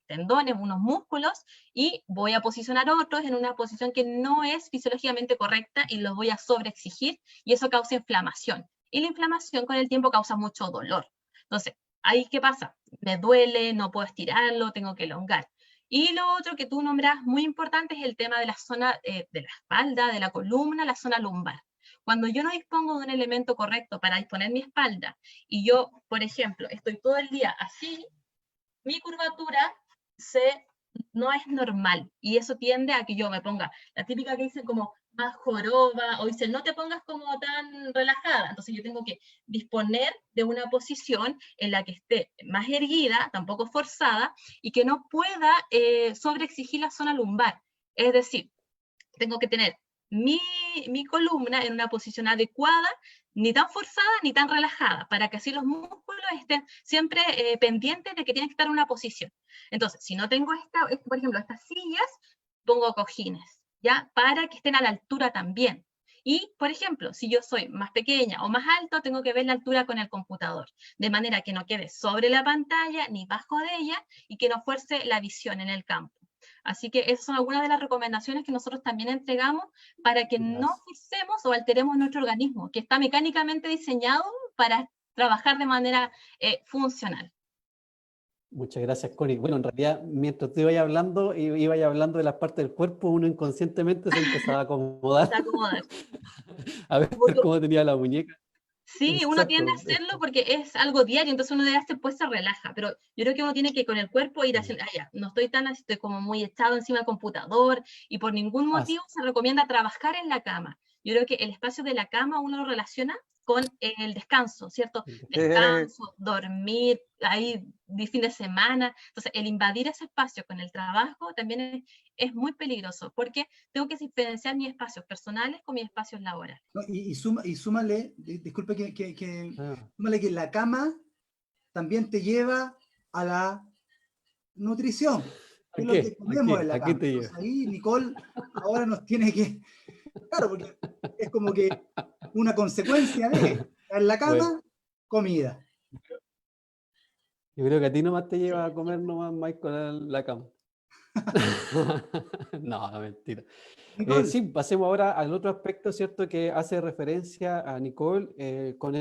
Speaker 2: tendones, unos músculos, y voy a posicionar otros en una posición que no es fisiológicamente correcta y los voy a sobreexigir, y eso causa inflamación. Y la inflamación con el tiempo causa mucho dolor. Entonces, ¿ahí qué pasa? Me duele, no puedo estirarlo, tengo que elongar. Y lo otro que tú nombras muy importante es el tema de la zona de la espalda, de la columna, la zona lumbar. Cuando yo no dispongo de un elemento correcto para disponer mi espalda, y yo, por ejemplo, estoy todo el día así, mi curvatura no es normal, y eso tiende a que yo me ponga, la típica que dicen como más joroba, o dicen no te pongas como tan relajada, entonces yo tengo que disponer de una posición en la que esté más erguida, tampoco forzada, y que no pueda sobreexigir la zona lumbar, es decir, tengo que tener mi columna en una posición adecuada, ni tan forzada ni tan relajada, para que así los músculos estén siempre pendientes de que tienen que estar en una posición. Entonces, si no tengo por ejemplo, estas sillas, pongo cojines, ¿ya? Para que estén a la altura también. Y, por ejemplo, si yo soy más pequeña o más alto, tengo que ver la altura con el computador, de manera que no quede sobre la pantalla ni bajo de ella y que no fuerce la visión en el campo. Así que esas son algunas de las recomendaciones que nosotros también entregamos para que no forcemos o alteremos nuestro organismo, que está mecánicamente diseñado para trabajar de manera funcional.
Speaker 4: Muchas gracias, Connie. Bueno, en realidad, mientras tú ibas hablando de las partes del cuerpo, uno inconscientemente se empezaba a acomodar, a ver cómo tenía la muñeca.
Speaker 2: Sí, uno tiende a hacerlo porque es algo diario, entonces uno después se relaja, pero yo creo que uno tiene que con el cuerpo ir haciendo, ya, no estoy estoy como muy echado encima del computador, y por ningún motivo se recomienda trabajar en la cama. Yo creo que el espacio de la cama uno lo relaciona con el descanso, ¿cierto? Descanso, dormir, ahí de fin de semana. Entonces, el invadir ese espacio con el trabajo también es muy peligroso, porque tengo que diferenciar mis espacios personales con mis espacios laborales.
Speaker 1: No, y súmale, disculpe súmale que la cama también te lleva a la nutrición. ¿Qué es lo que comemos en la cama? Entonces, ahí Nicole ahora nos tiene que... Claro, porque es como que una consecuencia de en la cama, bueno, comida.
Speaker 4: Yo creo que a ti nomás te lleva a comer nomás, Michael, la cama. No, mentira. Sí, pasemos ahora al otro aspecto, ¿cierto? Que hace referencia a Nicole, con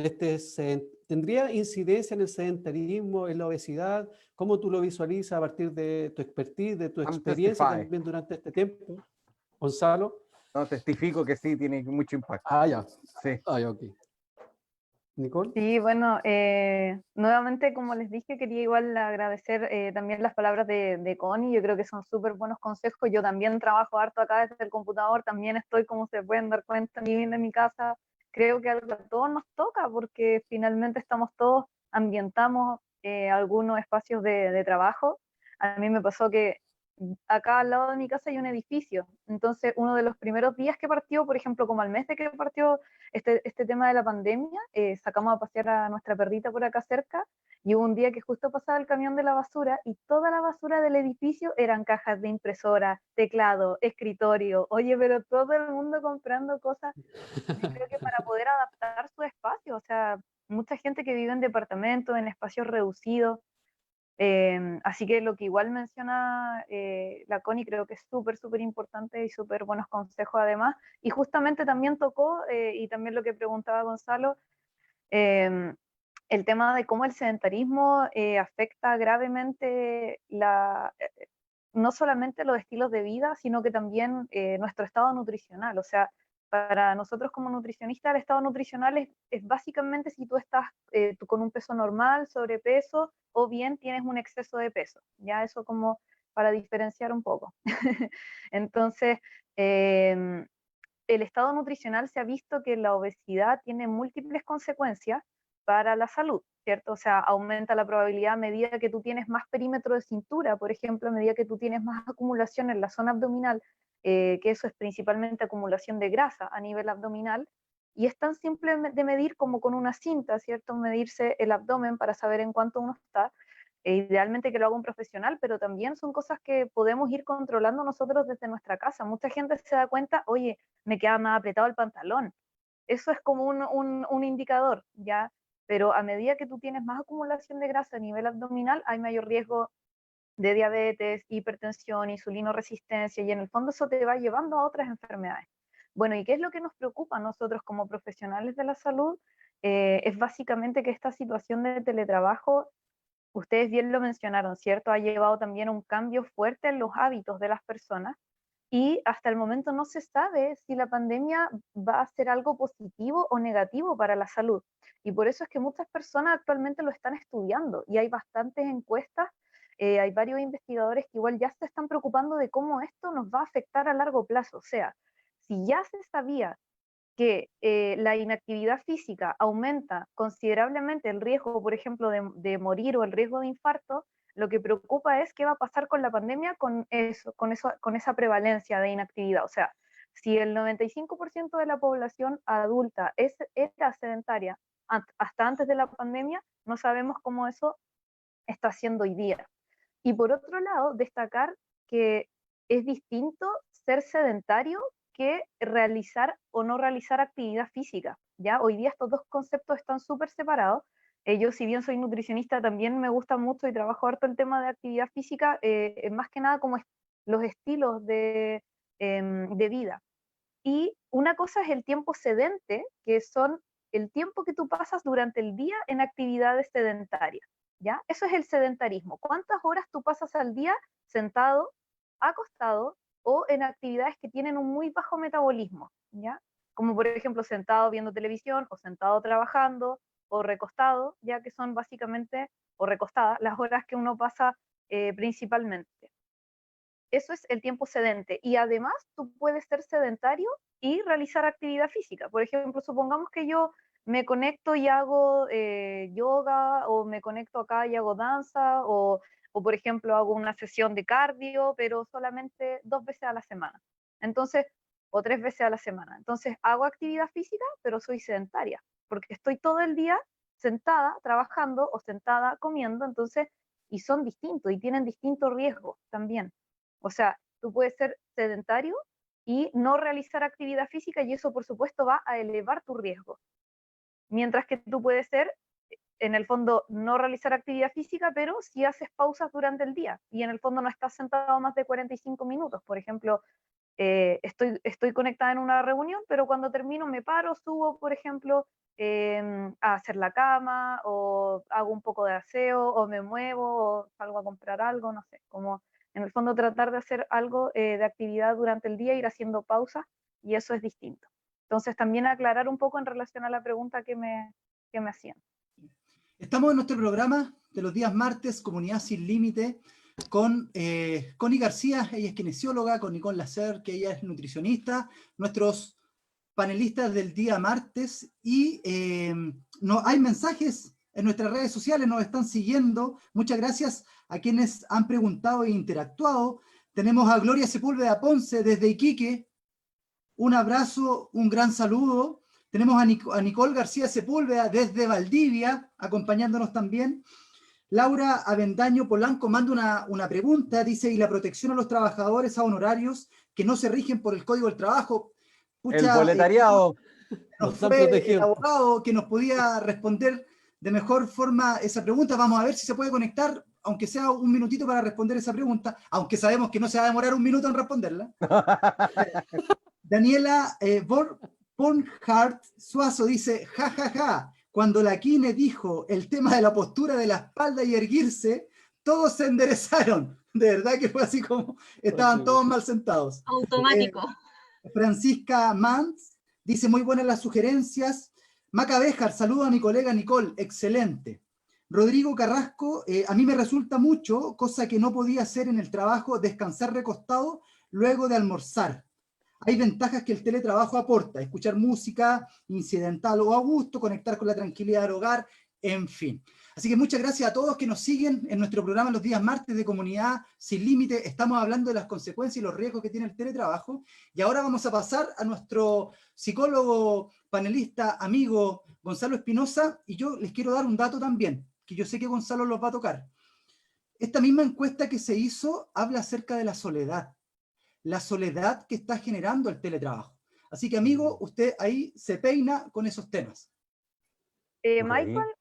Speaker 4: ¿tendría incidencia en el sedentarismo, en la obesidad? ¿Cómo tú lo visualizas a partir de tu expertise, de tu experiencia también durante este tiempo? Gonzalo.
Speaker 5: No, testifico que sí, tiene mucho impacto.
Speaker 4: Ah, ya.
Speaker 5: Sí.
Speaker 4: Ah, ya, ok. Nicole.
Speaker 3: Sí, bueno, nuevamente, como les dije, quería igual agradecer también las palabras de Connie. Yo creo que son súper buenos consejos. Yo también trabajo harto acá desde el computador, también estoy, como se pueden dar cuenta, viviendo en mi casa. Creo que algo a todos nos toca, porque finalmente estamos todos, ambientamos algunos espacios de trabajo. A mí me pasó que acá al lado de mi casa hay un edificio, entonces uno de los primeros días que partió, por ejemplo, como al mes de que partió este tema de la pandemia, sacamos a pasear a nuestra perrita por acá cerca, y hubo un día que justo pasaba el camión de la basura, y toda la basura del edificio eran cajas de impresora, teclado, escritorio, oye, pero todo el mundo comprando cosas, yo creo que para poder adaptar su espacio, o sea, mucha gente que vive en departamentos, en espacios reducidos. Así que lo que igual menciona la Connie creo que es súper, súper importante y súper buenos consejos además. Y justamente también tocó, y también lo que preguntaba Gonzalo, el tema de cómo el sedentarismo afecta gravemente no solamente los estilos de vida, sino que también nuestro estado nutricional. O sea, para nosotros como nutricionistas, el estado nutricional es básicamente si tú estás tú con un peso normal, sobrepeso, o bien tienes un exceso de peso. Ya eso como para diferenciar un poco. Entonces, el estado nutricional se ha visto que la obesidad tiene múltiples consecuencias para la salud, ¿cierto? O sea, aumenta la probabilidad a medida que tú tienes más perímetro de cintura, por ejemplo, a medida que tú tienes más acumulación en la zona abdominal, que eso es principalmente acumulación de grasa a nivel abdominal, y es tan simple de medir como con una cinta, ¿cierto? Medirse el abdomen para saber en cuánto uno está, idealmente que lo haga un profesional, pero también son cosas que podemos ir controlando nosotros desde nuestra casa. Mucha gente se da cuenta, oye, me queda más apretado el pantalón. Eso es como un indicador, ¿ya? Pero a medida que tú tienes más acumulación de grasa a nivel abdominal, hay mayor riesgo de diabetes, hipertensión, insulinoresistencia, y en el fondo eso te va llevando a otras enfermedades. Bueno, ¿y qué es lo que nos preocupa a nosotros como profesionales de la salud? Es básicamente que esta situación de teletrabajo, ustedes bien lo mencionaron, ¿cierto? Ha llevado también a un cambio fuerte en los hábitos de las personas, y hasta el momento no se sabe si la pandemia va a ser algo positivo o negativo para la salud. Y por eso es que muchas personas actualmente lo están estudiando, y hay bastantes encuestas, hay varios investigadores que igual ya se están preocupando de cómo esto nos va a afectar a largo plazo. O sea, si ya se sabía que la inactividad física aumenta considerablemente el riesgo, por ejemplo, de morir o el riesgo de infarto, lo que preocupa es qué va a pasar con la pandemia con esa prevalencia de inactividad. O sea, si el 95% de la población adulta era sedentaria hasta antes de la pandemia, no sabemos cómo eso está haciendo hoy día. Y por otro lado, destacar que es distinto ser sedentario que realizar o no realizar actividad física. ¿Ya? Hoy día estos dos conceptos están súper separados. Yo, si bien soy nutricionista, también me gusta mucho y trabajo harto el tema de actividad física, más que nada como los estilos de vida. Y una cosa es el tiempo sedente, que son el tiempo que tú pasas durante el día en actividades sedentarias. ¿Ya? Eso es el sedentarismo. ¿Cuántas horas tú pasas al día sentado, acostado o en actividades que tienen un muy bajo metabolismo? ¿Ya? Como por ejemplo sentado viendo televisión, o sentado trabajando, o recostado, ya que son básicamente, o recostada, las horas que uno pasa principalmente. Eso es el tiempo sedente. Y además tú puedes ser sedentario y realizar actividad física. Por ejemplo, supongamos que yo me conecto y hago yoga, o me conecto acá y hago danza, o por ejemplo hago una sesión de cardio, pero solamente 2 veces a la semana. Entonces, o 3 veces a la semana. Entonces hago actividad física, pero soy sedentaria, porque estoy todo el día sentada trabajando o sentada comiendo, entonces, y son distintos y tienen distintos riesgos también. O sea, tú puedes ser sedentario y no realizar actividad física, y eso por supuesto va a elevar tu riesgo. Mientras que tú puedes ser, en el fondo, no realizar actividad física, pero sí haces pausas durante el día, y en el fondo no estás sentado más de 45 minutos. Por ejemplo, estoy conectada en una reunión, pero cuando termino me paro, subo, por ejemplo, a hacer la cama, o hago un poco de aseo, o me muevo, o salgo a comprar algo, no sé, como en el fondo tratar de hacer algo de actividad durante el día, ir haciendo pausas, y eso es distinto. Entonces también aclarar un poco en relación a la pregunta que me hacían.
Speaker 1: Estamos en nuestro programa de los días martes, Comunidad Sin Límite, con Connie García, ella es kinesióloga, con Nicole Lacer, que ella es nutricionista, nuestros panelistas del día martes, y hay mensajes en nuestras redes sociales, nos están siguiendo. Muchas gracias a quienes han preguntado e interactuado. Tenemos a Gloria Sepúlveda Ponce desde Iquique. Un abrazo, un gran saludo. Tenemos a Nicole García Sepúlveda desde Valdivia, acompañándonos también. Laura Avendaño Polanco manda una pregunta, dice, ¿y la protección a los trabajadores a honorarios que no se rigen por el Código del Trabajo?
Speaker 5: Pucha, el boletariado.
Speaker 1: Nos fue el abogado que nos podía responder de mejor forma esa pregunta. Vamos a ver si se puede conectar, aunque sea un minutito, para responder esa pregunta, aunque sabemos que no se va a demorar un minuto en responderla. Daniela Bornhardt Suazo dice, ja, ja, ja, Cuando la Kine dijo el tema de la postura de la espalda y erguirse, todos se enderezaron. De verdad que fue así como estaban todos mal sentados.
Speaker 2: Automático.
Speaker 1: Francisca Mans dice, muy buenas las sugerencias. Maca Béjar, saludo a mi colega Nicole, excelente. Rodrigo Carrasco, a mí me resulta mucho, cosa que no podía hacer en el trabajo, descansar recostado luego de almorzar. Hay ventajas que el teletrabajo aporta, escuchar música incidental o a gusto, conectar con la tranquilidad del hogar, en fin. Así que muchas gracias a todos que nos siguen en nuestro programa los días martes de Comunidad Sin Límite. Estamos hablando de las consecuencias y los riesgos que tiene el teletrabajo. Y ahora vamos a pasar a nuestro psicólogo, panelista, amigo Gonzalo Espinosa. Y yo les quiero dar un dato también, que yo sé que Gonzalo los va a tocar. Esta misma encuesta que se hizo habla acerca de la soledad que está generando el teletrabajo. Así que, amigo, usted ahí se peina con esos temas.
Speaker 3: Michael,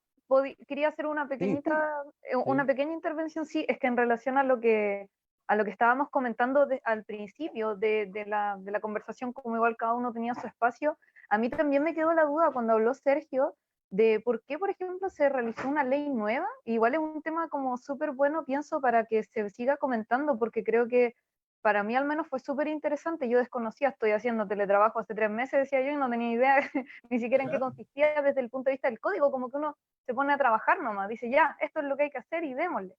Speaker 3: quería hacer una pequeñita, una pequeña intervención. Sí, es que en relación a lo que estábamos comentando al principio de la conversación, como igual cada uno tenía su espacio, a mí también me quedó la duda cuando habló Sergio de por qué, por ejemplo, se realizó una ley nueva. Igual es un tema como súper bueno, pienso, para que se siga comentando, porque creo que para mí al menos fue súper interesante. Yo desconocía, estoy haciendo teletrabajo hace 3 meses, decía yo, y no tenía idea ni siquiera en qué consistía desde el punto de vista del código, como que uno se pone a trabajar nomás, dice ya, esto es lo que hay que hacer y démosle.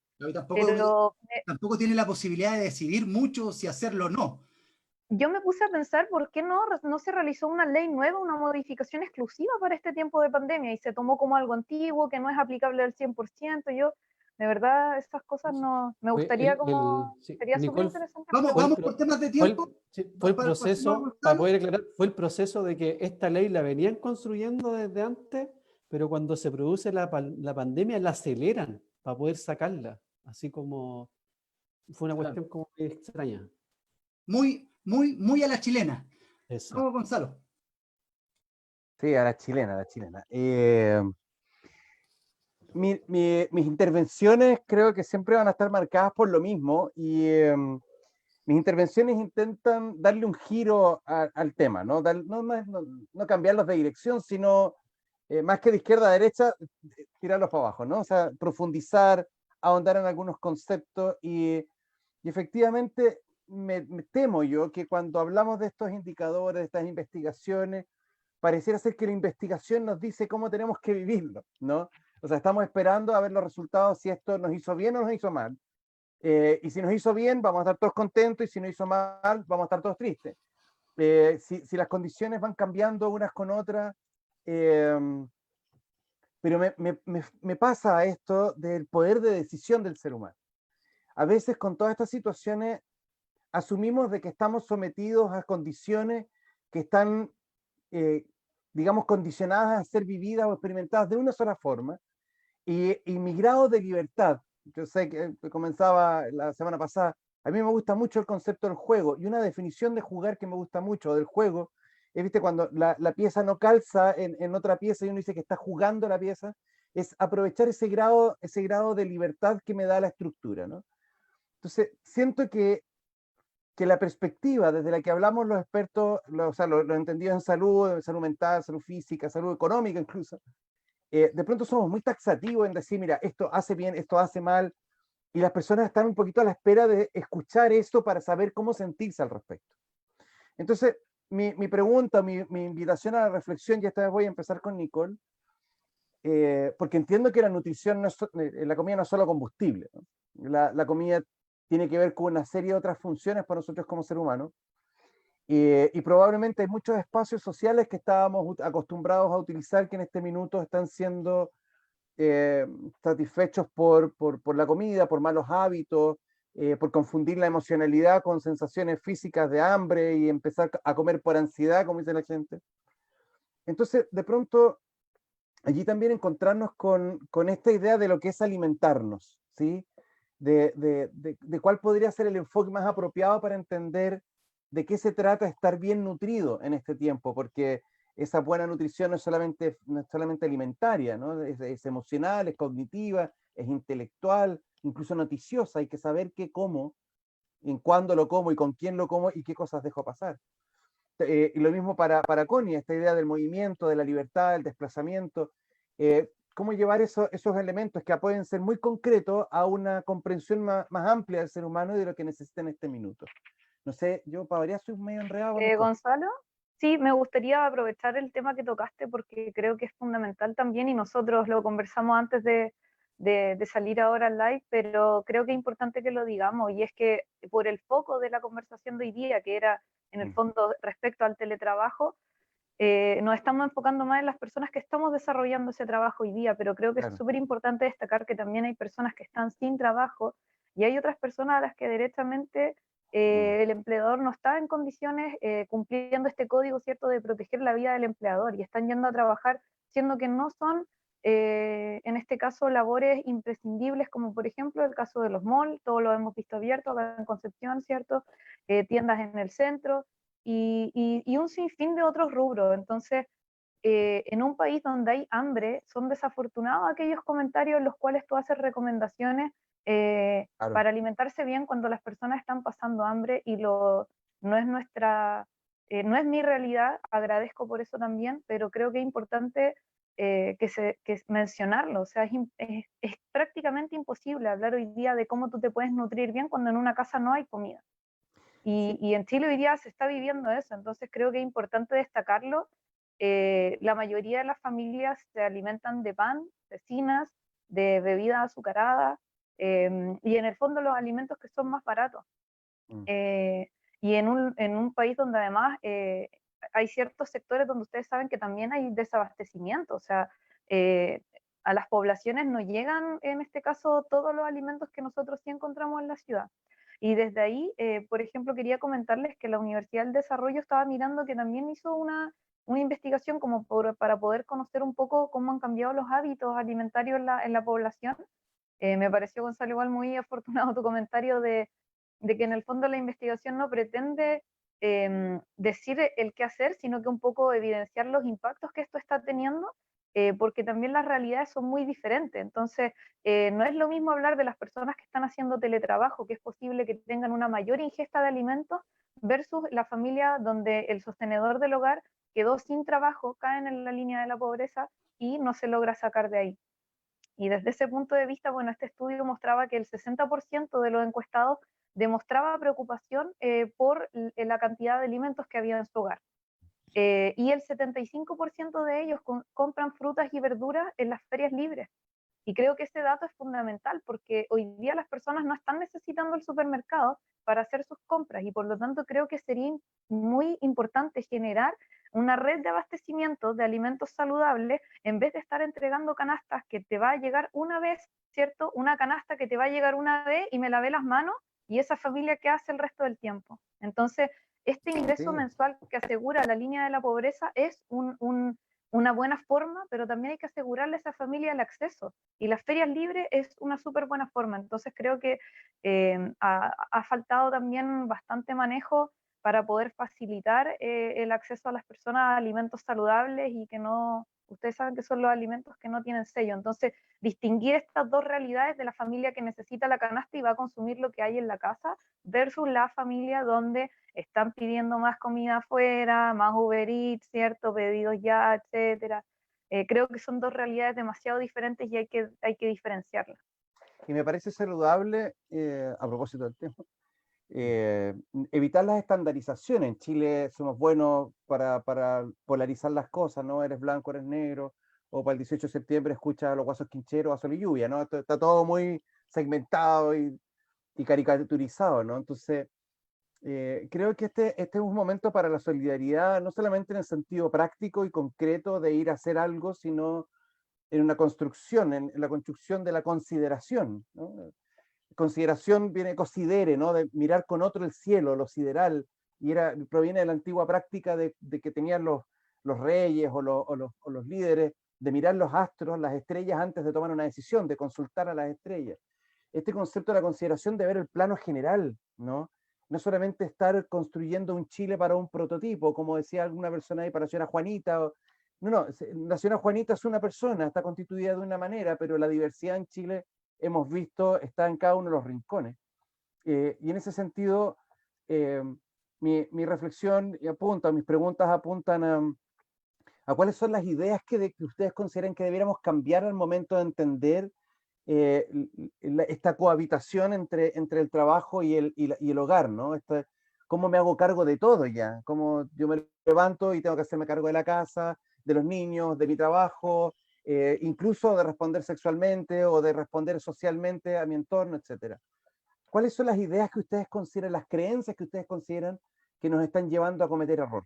Speaker 1: Tampoco tiene la posibilidad de decidir mucho si hacerlo o no.
Speaker 3: Yo me puse a pensar por qué no se realizó una ley nueva, una modificación exclusiva para este tiempo de pandemia, y se tomó como algo antiguo, que no es aplicable al 100%. Yo, de verdad, esas cosas no, me gustaría sería súper interesante.
Speaker 1: Vamos por temas de tiempo.
Speaker 4: Fue el proceso, para poder aclarar, fue el proceso de que esta ley la venían construyendo desde antes, pero cuando se produce la pandemia la aceleran para poder sacarla. Así como fue una cuestión como extraña.
Speaker 1: Muy a la chilena.
Speaker 4: Eso.
Speaker 1: ¿Cómo, Gonzalo?
Speaker 5: Sí, a la chilena, a la chilena. Mis intervenciones creo que siempre van a estar marcadas por lo mismo, y mis intervenciones intentan darle un giro al tema, ¿no? No cambiarlos de dirección, sino más que de izquierda a derecha, tirarlos para abajo, ¿no? O sea, profundizar, ahondar en algunos conceptos, y efectivamente me temo yo que cuando hablamos de estos indicadores, de estas investigaciones, pareciera ser que la investigación nos dice cómo tenemos que vivirlo, ¿no? O sea, estamos esperando a ver los resultados, si esto nos hizo bien o nos hizo mal. Y si nos hizo bien, vamos a estar todos contentos, y si nos hizo mal, vamos a estar todos tristes. Si las condiciones van cambiando unas con otras, pero me pasa esto del poder de decisión del ser humano. A veces con todas estas situaciones asumimos de que estamos sometidos a condiciones que están, digamos, condicionadas a ser vividas o experimentadas de una sola forma, y mi grado de libertad, yo sé que comenzaba la semana pasada, a mí me gusta mucho el concepto del juego, y una definición de jugar que me gusta mucho del juego es, ¿viste? Cuando la pieza no calza en otra pieza y uno dice que está jugando la pieza, es aprovechar ese grado de libertad que me da la estructura, ¿no? Entonces, siento que la perspectiva desde la que hablamos los expertos, los entendidos en salud mental, salud física, salud económica incluso, de pronto somos muy taxativos en decir, mira, esto hace bien, esto hace mal, y las personas están un poquito a la espera de escuchar esto para saber cómo sentirse al respecto. Entonces, mi pregunta, mi invitación a la reflexión, y esta vez voy a empezar con Nicole, porque entiendo que la nutrición, la comida no es solo combustible, ¿no? La comida tiene que ver con una serie de otras funciones para nosotros como ser humano, y probablemente hay muchos espacios sociales que estábamos acostumbrados a utilizar que en este minuto están siendo satisfechos por la comida, por malos hábitos, por confundir la emocionalidad con sensaciones físicas de hambre y empezar a comer por ansiedad, como dice la gente. Entonces, de pronto, allí también encontrarnos con esta idea de lo que es alimentarnos, ¿sí? De cuál podría ser el enfoque más apropiado para entender de qué se trata estar bien nutrido en este tiempo, porque esa buena nutrición no es solamente alimentaria, ¿no? Es emocional, es cognitiva, es intelectual, incluso noticiosa. Hay que saber qué como, en cuándo lo como y con quién lo como y qué cosas dejo pasar. Y lo mismo para Connie, esta idea del movimiento, de la libertad, del desplazamiento. cómo llevar esos elementos que pueden ser muy concretos a una comprensión más amplia del ser humano y de lo que necesita en este minuto. No sé, yo para variar soy medio enredado con esto.
Speaker 3: Gonzalo, sí, me gustaría aprovechar el tema que tocaste porque creo que es fundamental también y nosotros lo conversamos antes de salir ahora al live, pero creo que es importante que lo digamos y es que por el foco de la conversación de hoy día, que era en el fondo respecto al teletrabajo, nos estamos enfocando más en las personas que estamos desarrollando ese trabajo hoy día, pero creo que
Speaker 5: Claro.
Speaker 3: es súper importante destacar que también hay personas que están sin trabajo y hay otras personas a las que directamente el empleador no está en condiciones cumpliendo este código, ¿cierto?, de proteger la vida del empleador y están yendo a trabajar siendo que no son, en este caso, labores imprescindibles, como por ejemplo el caso de los malls, todos lo hemos visto abierto acá en Concepción, ¿cierto?, tiendas en el centro, y un sinfín de otros rubros. Entonces, en un país donde hay hambre, son desafortunados aquellos comentarios en los cuales tú haces recomendaciones
Speaker 5: Claro.
Speaker 3: para alimentarse bien cuando las personas están pasando hambre y no es no es mi realidad, agradezco por eso también, pero creo que es importante que mencionarlo. O sea, es prácticamente imposible hablar hoy día de cómo tú te puedes nutrir bien cuando en una casa no hay comida. Y en Chile hoy día se está viviendo eso, entonces creo que es importante destacarlo. La mayoría de las familias se alimentan de pan, de cinas, de bebidas azucaradas, y en el fondo los alimentos que son más baratos. Y en un país donde además hay ciertos sectores donde ustedes saben que también hay desabastecimiento, o sea, eh, a las poblaciones no llegan, en este caso, todos los alimentos que nosotros sí encontramos en la ciudad. Y desde ahí, por ejemplo, quería comentarles que la Universidad del Desarrollo estaba mirando que también hizo una investigación como para poder conocer un poco cómo han cambiado los hábitos alimentarios en la población. Me pareció, Gonzalo, igual muy afortunado tu comentario de que en el fondo la investigación no pretende decir el qué hacer, sino que un poco evidenciar los impactos que esto está teniendo, porque también las realidades son muy diferentes. Entonces, no es lo mismo hablar de las personas que están haciendo teletrabajo, que es posible que tengan una mayor ingesta de alimentos, versus la familia donde el sostenedor del hogar quedó sin trabajo, caen en la línea de la pobreza y no se logra sacar de ahí. Y desde ese punto de vista, bueno, este estudio mostraba que el 60% de los encuestados demostraba preocupación por la cantidad de alimentos que había en su hogar. Y el 75% de ellos compran frutas y verduras en las ferias libres. Y creo que ese dato es fundamental porque hoy día las personas no están necesitando el supermercado para hacer sus compras y por lo tanto creo que sería muy importante generar una red de abastecimiento de alimentos saludables en vez de estar entregando canastas que te va a llegar una vez, ¿cierto? Una canasta que te va a llegar una vez y me lavé las manos y esa familia ¿qué hace el resto del tiempo? Entonces, este ingreso
Speaker 5: Sí.
Speaker 3: mensual que asegura la línea de la pobreza es una buena forma, pero también hay que asegurarle a esa familia el acceso. Y las ferias libres es una súper buena forma. Entonces creo que ha faltado también bastante manejo para poder facilitar el acceso a las personas a alimentos saludables y que no, ustedes saben que son los alimentos que no tienen sello. Entonces, distinguir estas dos realidades de la familia que necesita la canasta y va a consumir lo que hay en la casa versus la familia donde están pidiendo más comida afuera, más Uber Eats, ¿cierto? Pedidos ya, etcétera. Creo que son dos realidades demasiado diferentes y hay que diferenciarlas.
Speaker 5: Y me parece saludable, a propósito del tema, evitar las estandarizaciones. En Chile somos buenos para polarizar las cosas, ¿no? Eres blanco, eres negro, o para el 18 de septiembre escucha a los Guasos Quincheros a Sol y Lluvia, ¿no? Está todo muy segmentado y caricaturizado, ¿no? Entonces, creo que este es un momento para la solidaridad, no solamente en el sentido práctico y concreto de ir a hacer algo, sino en una construcción, en la construcción de la consideración, ¿no? Consideración viene considere, ¿no? De mirar con otro el cielo, lo sideral, y proviene de la antigua práctica de que tenían los reyes o los líderes de mirar los astros, las estrellas antes de tomar una decisión, de consultar a las estrellas. Este concepto de la consideración de ver el plano general, ¿no? No solamente estar construyendo un Chile para un prototipo, como decía alguna persona ahí, para la señora Juanita. No, la señora Juanita es una persona, está constituida de una manera, pero la diversidad en Chile, hemos visto, está en cada uno de los rincones. Y en ese sentido, mi reflexión apunta, mis preguntas apuntan a cuáles son las ideas que ustedes consideran que debiéramos cambiar al momento de entender esta cohabitación entre el trabajo y el hogar, ¿no? ¿Cómo me hago cargo de todo ya? ¿Cómo yo me levanto y tengo que hacerme cargo de la casa, de los niños, de mi trabajo, incluso de responder sexualmente o de responder socialmente a mi entorno, etcétera? ¿Cuáles son las ideas que ustedes consideran, las creencias que ustedes consideran que nos están llevando a cometer error?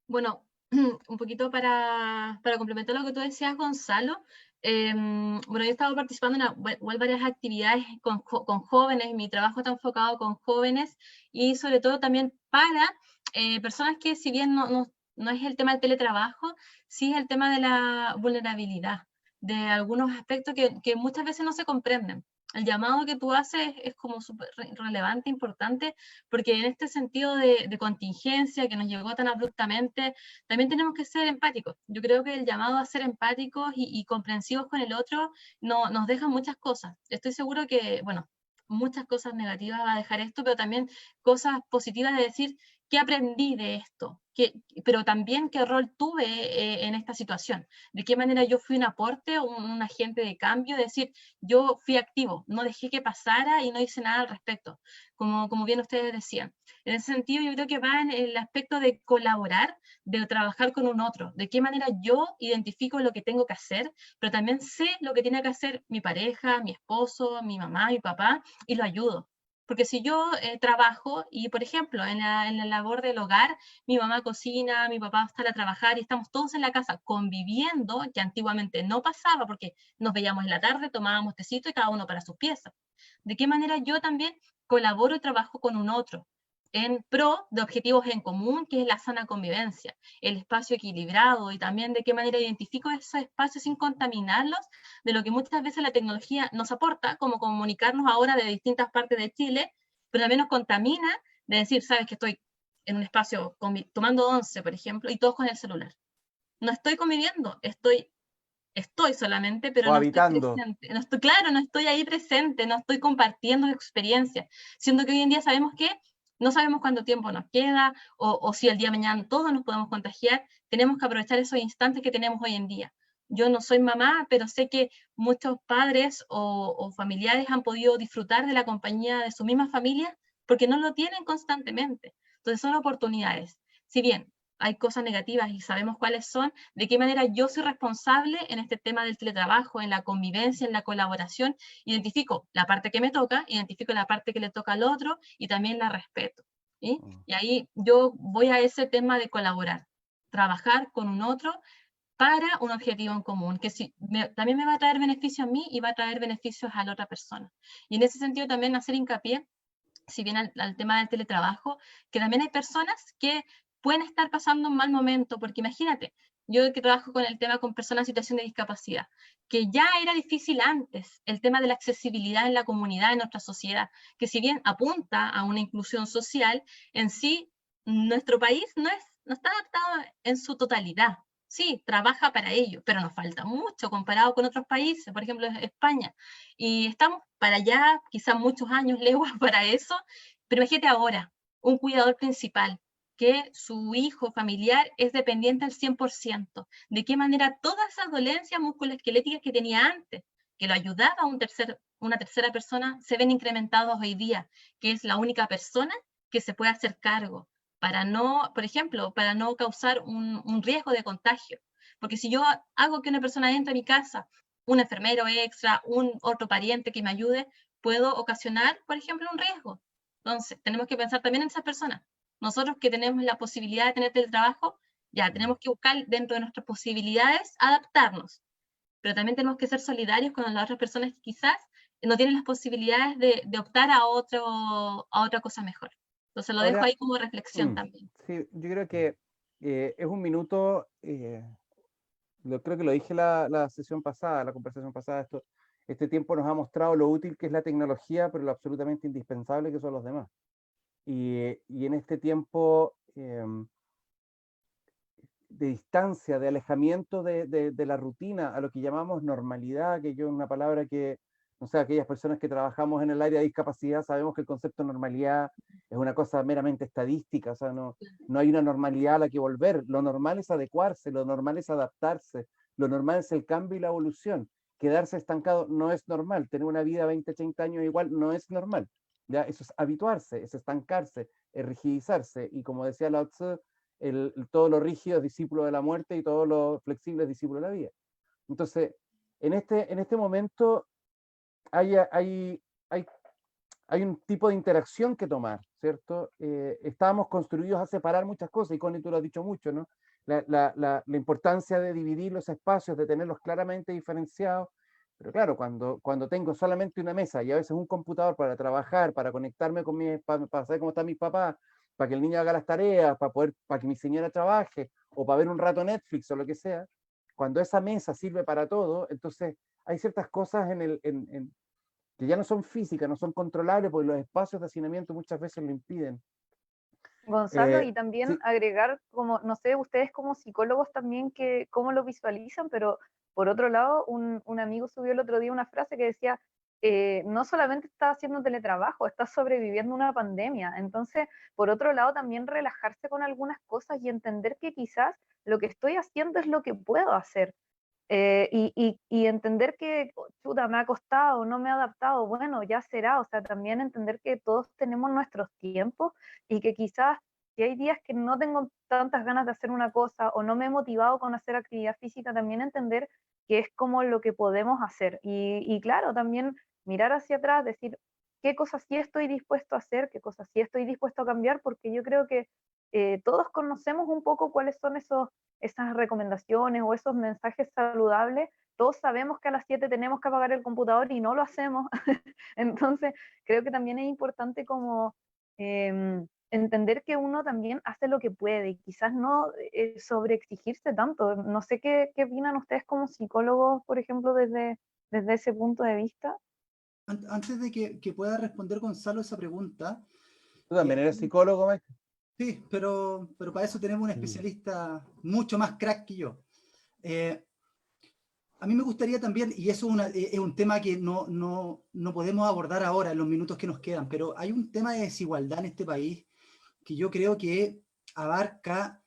Speaker 2: Bueno, un poquito para complementar lo que tú decías, Gonzalo. Bueno, yo he estado participando en igual varias actividades con jóvenes, mi trabajo está enfocado con jóvenes y sobre todo también para personas que si bien no es el tema del teletrabajo, sí es el tema de la vulnerabilidad, de algunos aspectos que muchas veces no se comprenden. El llamado que tú haces es como súper relevante, importante, porque en este sentido de contingencia que nos llegó tan abruptamente, también tenemos que ser empáticos. Yo creo que el llamado a ser empáticos y comprensivos con el otro nos deja muchas cosas. Estoy seguro que, bueno, muchas cosas negativas va a dejar esto, pero también cosas positivas de decir, ¿qué aprendí de esto? Pero también qué rol tuve en esta situación. ¿De qué manera yo fui un aporte, un agente de cambio? Es decir, yo fui activo, no dejé que pasara y no hice nada al respecto, como bien ustedes decían. En ese sentido, yo creo que va en el aspecto de colaborar, de trabajar con un otro, de qué manera yo identifico lo que tengo que hacer, pero también sé lo que tiene que hacer mi pareja, mi esposo, mi mamá, mi papá, y lo ayudo. Porque si yo trabajo y, por ejemplo, en la labor del hogar, mi mamá cocina, mi papá sale a trabajar y estamos todos en la casa conviviendo, que antiguamente no pasaba porque nos veíamos en la tarde, tomábamos tecito y cada uno para sus piezas. ¿De qué manera yo también colaboro y trabajo con un otro en pro de objetivos en común, que es la sana convivencia, el espacio equilibrado y también de qué manera identifico esos espacios sin contaminarlos de lo que muchas veces la tecnología nos aporta, como comunicarnos ahora de distintas partes de Chile, pero también nos contamina de decir, sabes que estoy en un espacio tomando once, por ejemplo, y todos con el celular. No estoy conviviendo, estoy solamente, pero no estoy
Speaker 5: Cohabitando.
Speaker 2: presente. No estoy, claro, no estoy ahí presente, no estoy compartiendo experiencias. Siendo que hoy en día sabemos que no sabemos cuánto tiempo nos queda o si el día de mañana todos nos podemos contagiar. Tenemos que aprovechar esos instantes que tenemos hoy en día. Yo no soy mamá, pero sé que muchos padres o familiares han podido disfrutar de la compañía de su misma familia porque no lo tienen constantemente. Entonces son oportunidades. Si bien hay cosas negativas y sabemos cuáles son, de qué manera yo soy responsable en este tema del teletrabajo, en la convivencia, en la colaboración, identifico la parte que me toca, identifico la parte que le toca al otro y también la respeto. ¿Sí? Y ahí yo voy a ese tema de colaborar, trabajar con un otro para un objetivo en común, que también me va a traer beneficio a mí y va a traer beneficios a la otra persona. Y en ese sentido también hacer hincapié, si bien al tema del teletrabajo, que también hay personas que pueden estar pasando un mal momento, porque imagínate, yo que trabajo con el tema con personas en situación de discapacidad, que ya era difícil antes el tema de la accesibilidad en la comunidad, en nuestra sociedad, que si bien apunta a una inclusión social, en sí, nuestro país no está adaptado en su totalidad. Sí, trabaja para ello, pero nos falta mucho comparado con otros países, por ejemplo, España. Y estamos para allá, quizás muchos años, leguas para eso, pero imagínate ahora, un cuidador principal, que su hijo familiar es dependiente al 100%. ¿De qué manera todas esas dolencias musculoesqueléticas que tenía antes, que lo ayudaba una tercera persona, se ven incrementados hoy día, que es la única persona que se puede hacer cargo para no, por ejemplo, para no causar un riesgo de contagio? Porque si yo hago que una persona entre a mi casa, un enfermero extra, un otro pariente que me ayude, puedo ocasionar, por ejemplo, un riesgo. Entonces, tenemos que pensar también en esas personas. Nosotros que tenemos la posibilidad de tener teletrabajo, ya tenemos que buscar dentro de nuestras posibilidades adaptarnos, pero también tenemos que ser solidarios con las otras personas que quizás no tienen las posibilidades de optar a otra cosa mejor. Entonces, lo dejo
Speaker 5: Ahora,
Speaker 2: ahí como reflexión también.
Speaker 5: sí, yo creo que es un minuto, creo que lo dije la sesión pasada, la conversación pasada, este tiempo nos ha mostrado lo útil que es la tecnología, pero lo absolutamente indispensable que son los demás. Y en este tiempo de distancia, de alejamiento de la rutina, a lo que llamamos normalidad, que yo es una palabra que O sea, aquellas personas que trabajamos en el área de discapacidad sabemos que el concepto de normalidad es una cosa meramente estadística, o sea, no hay una normalidad a la que volver. Lo normal es adecuarse, lo normal es adaptarse, lo normal es el cambio y la evolución. Quedarse estancado no es normal, tener una vida 20, 30 años igual no es normal. ¿Ya? Eso es habituarse, es estancarse, es rigidizarse, y como decía Lao Tzu, todo lo rígido es discípulo de la muerte y todo lo flexible es discípulo de la vida. Entonces, en este momento hay un tipo de interacción que tomar, ¿cierto? Estábamos construidos a separar muchas cosas, y Connie, tú lo has dicho mucho, ¿no? La importancia de dividir los espacios, de tenerlos claramente diferenciados. Pero claro, cuando tengo solamente una mesa y a veces un computador para trabajar, para conectarme con para saber cómo están mis papás, para que el niño haga las tareas, para que mi señora trabaje, o para ver un rato Netflix o lo que sea, cuando esa mesa sirve para todo, entonces hay ciertas cosas que ya no son físicas, no son controlables, porque los espacios de hacinamiento muchas veces lo impiden.
Speaker 3: Gonzalo, y
Speaker 5: Sí,
Speaker 3: también agregar, como, no sé, ustedes como psicólogos también, cómo lo visualizan, pero por otro lado, un amigo subió el otro día una frase que decía, no solamente estás haciendo teletrabajo, estás sobreviviendo una pandemia. Entonces, por otro lado, también relajarse con algunas cosas y entender que quizás lo que estoy haciendo es lo que puedo hacer. Y entender que, chuta, me ha costado, no me he adaptado, bueno, ya será, o sea, también entender que todos tenemos nuestros tiempos y que quizás si hay días que no tengo tantas ganas de hacer una cosa o no me he motivado con hacer actividad física, también entender que es como lo que podemos hacer. Y claro, también mirar hacia atrás, decir qué cosas sí estoy dispuesto a hacer, qué cosas sí estoy dispuesto a cambiar, porque yo creo que todos conocemos un poco cuáles son esas recomendaciones o esos mensajes saludables. Todos sabemos que a las 7 tenemos que apagar el computador y no lo hacemos. Entonces, creo que también es importante como entender que uno también hace lo que puede y quizás no sobreexigirse tanto. No sé qué opinan ustedes como psicólogos, por ejemplo, desde ese punto de vista.
Speaker 1: Antes de que pueda responder Gonzalo esa pregunta,
Speaker 5: tú también eres psicólogo, Mike.
Speaker 1: sí, pero para eso tenemos un especialista mucho más crack que yo. A mí me gustaría también, y eso es un tema que no podemos abordar ahora en los minutos que nos quedan, pero hay un tema de desigualdad en este país que yo creo que abarca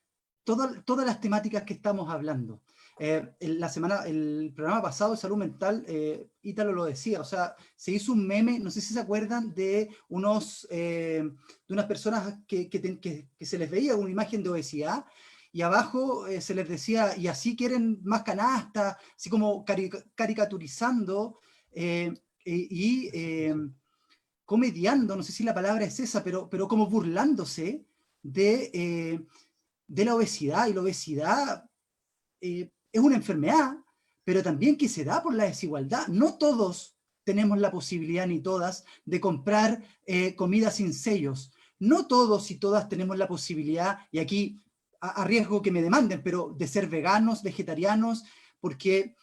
Speaker 1: todas las temáticas que estamos hablando. El programa pasado de salud mental, Ítalo lo decía, o sea, se hizo un meme, no sé si se acuerdan, de unas personas que se les veía una imagen de obesidad, y abajo se les decía, y así quieren más canasta, así como caricaturizando comediando, no sé si la palabra es esa, pero como burlándose de la obesidad. Y la obesidad es una enfermedad, pero también que se da por la desigualdad. No todos tenemos la posibilidad, ni todas, de comprar comida sin sellos. No todos y todas tenemos la posibilidad, y aquí a riesgo que me demanden, pero de ser veganos, vegetarianos, porque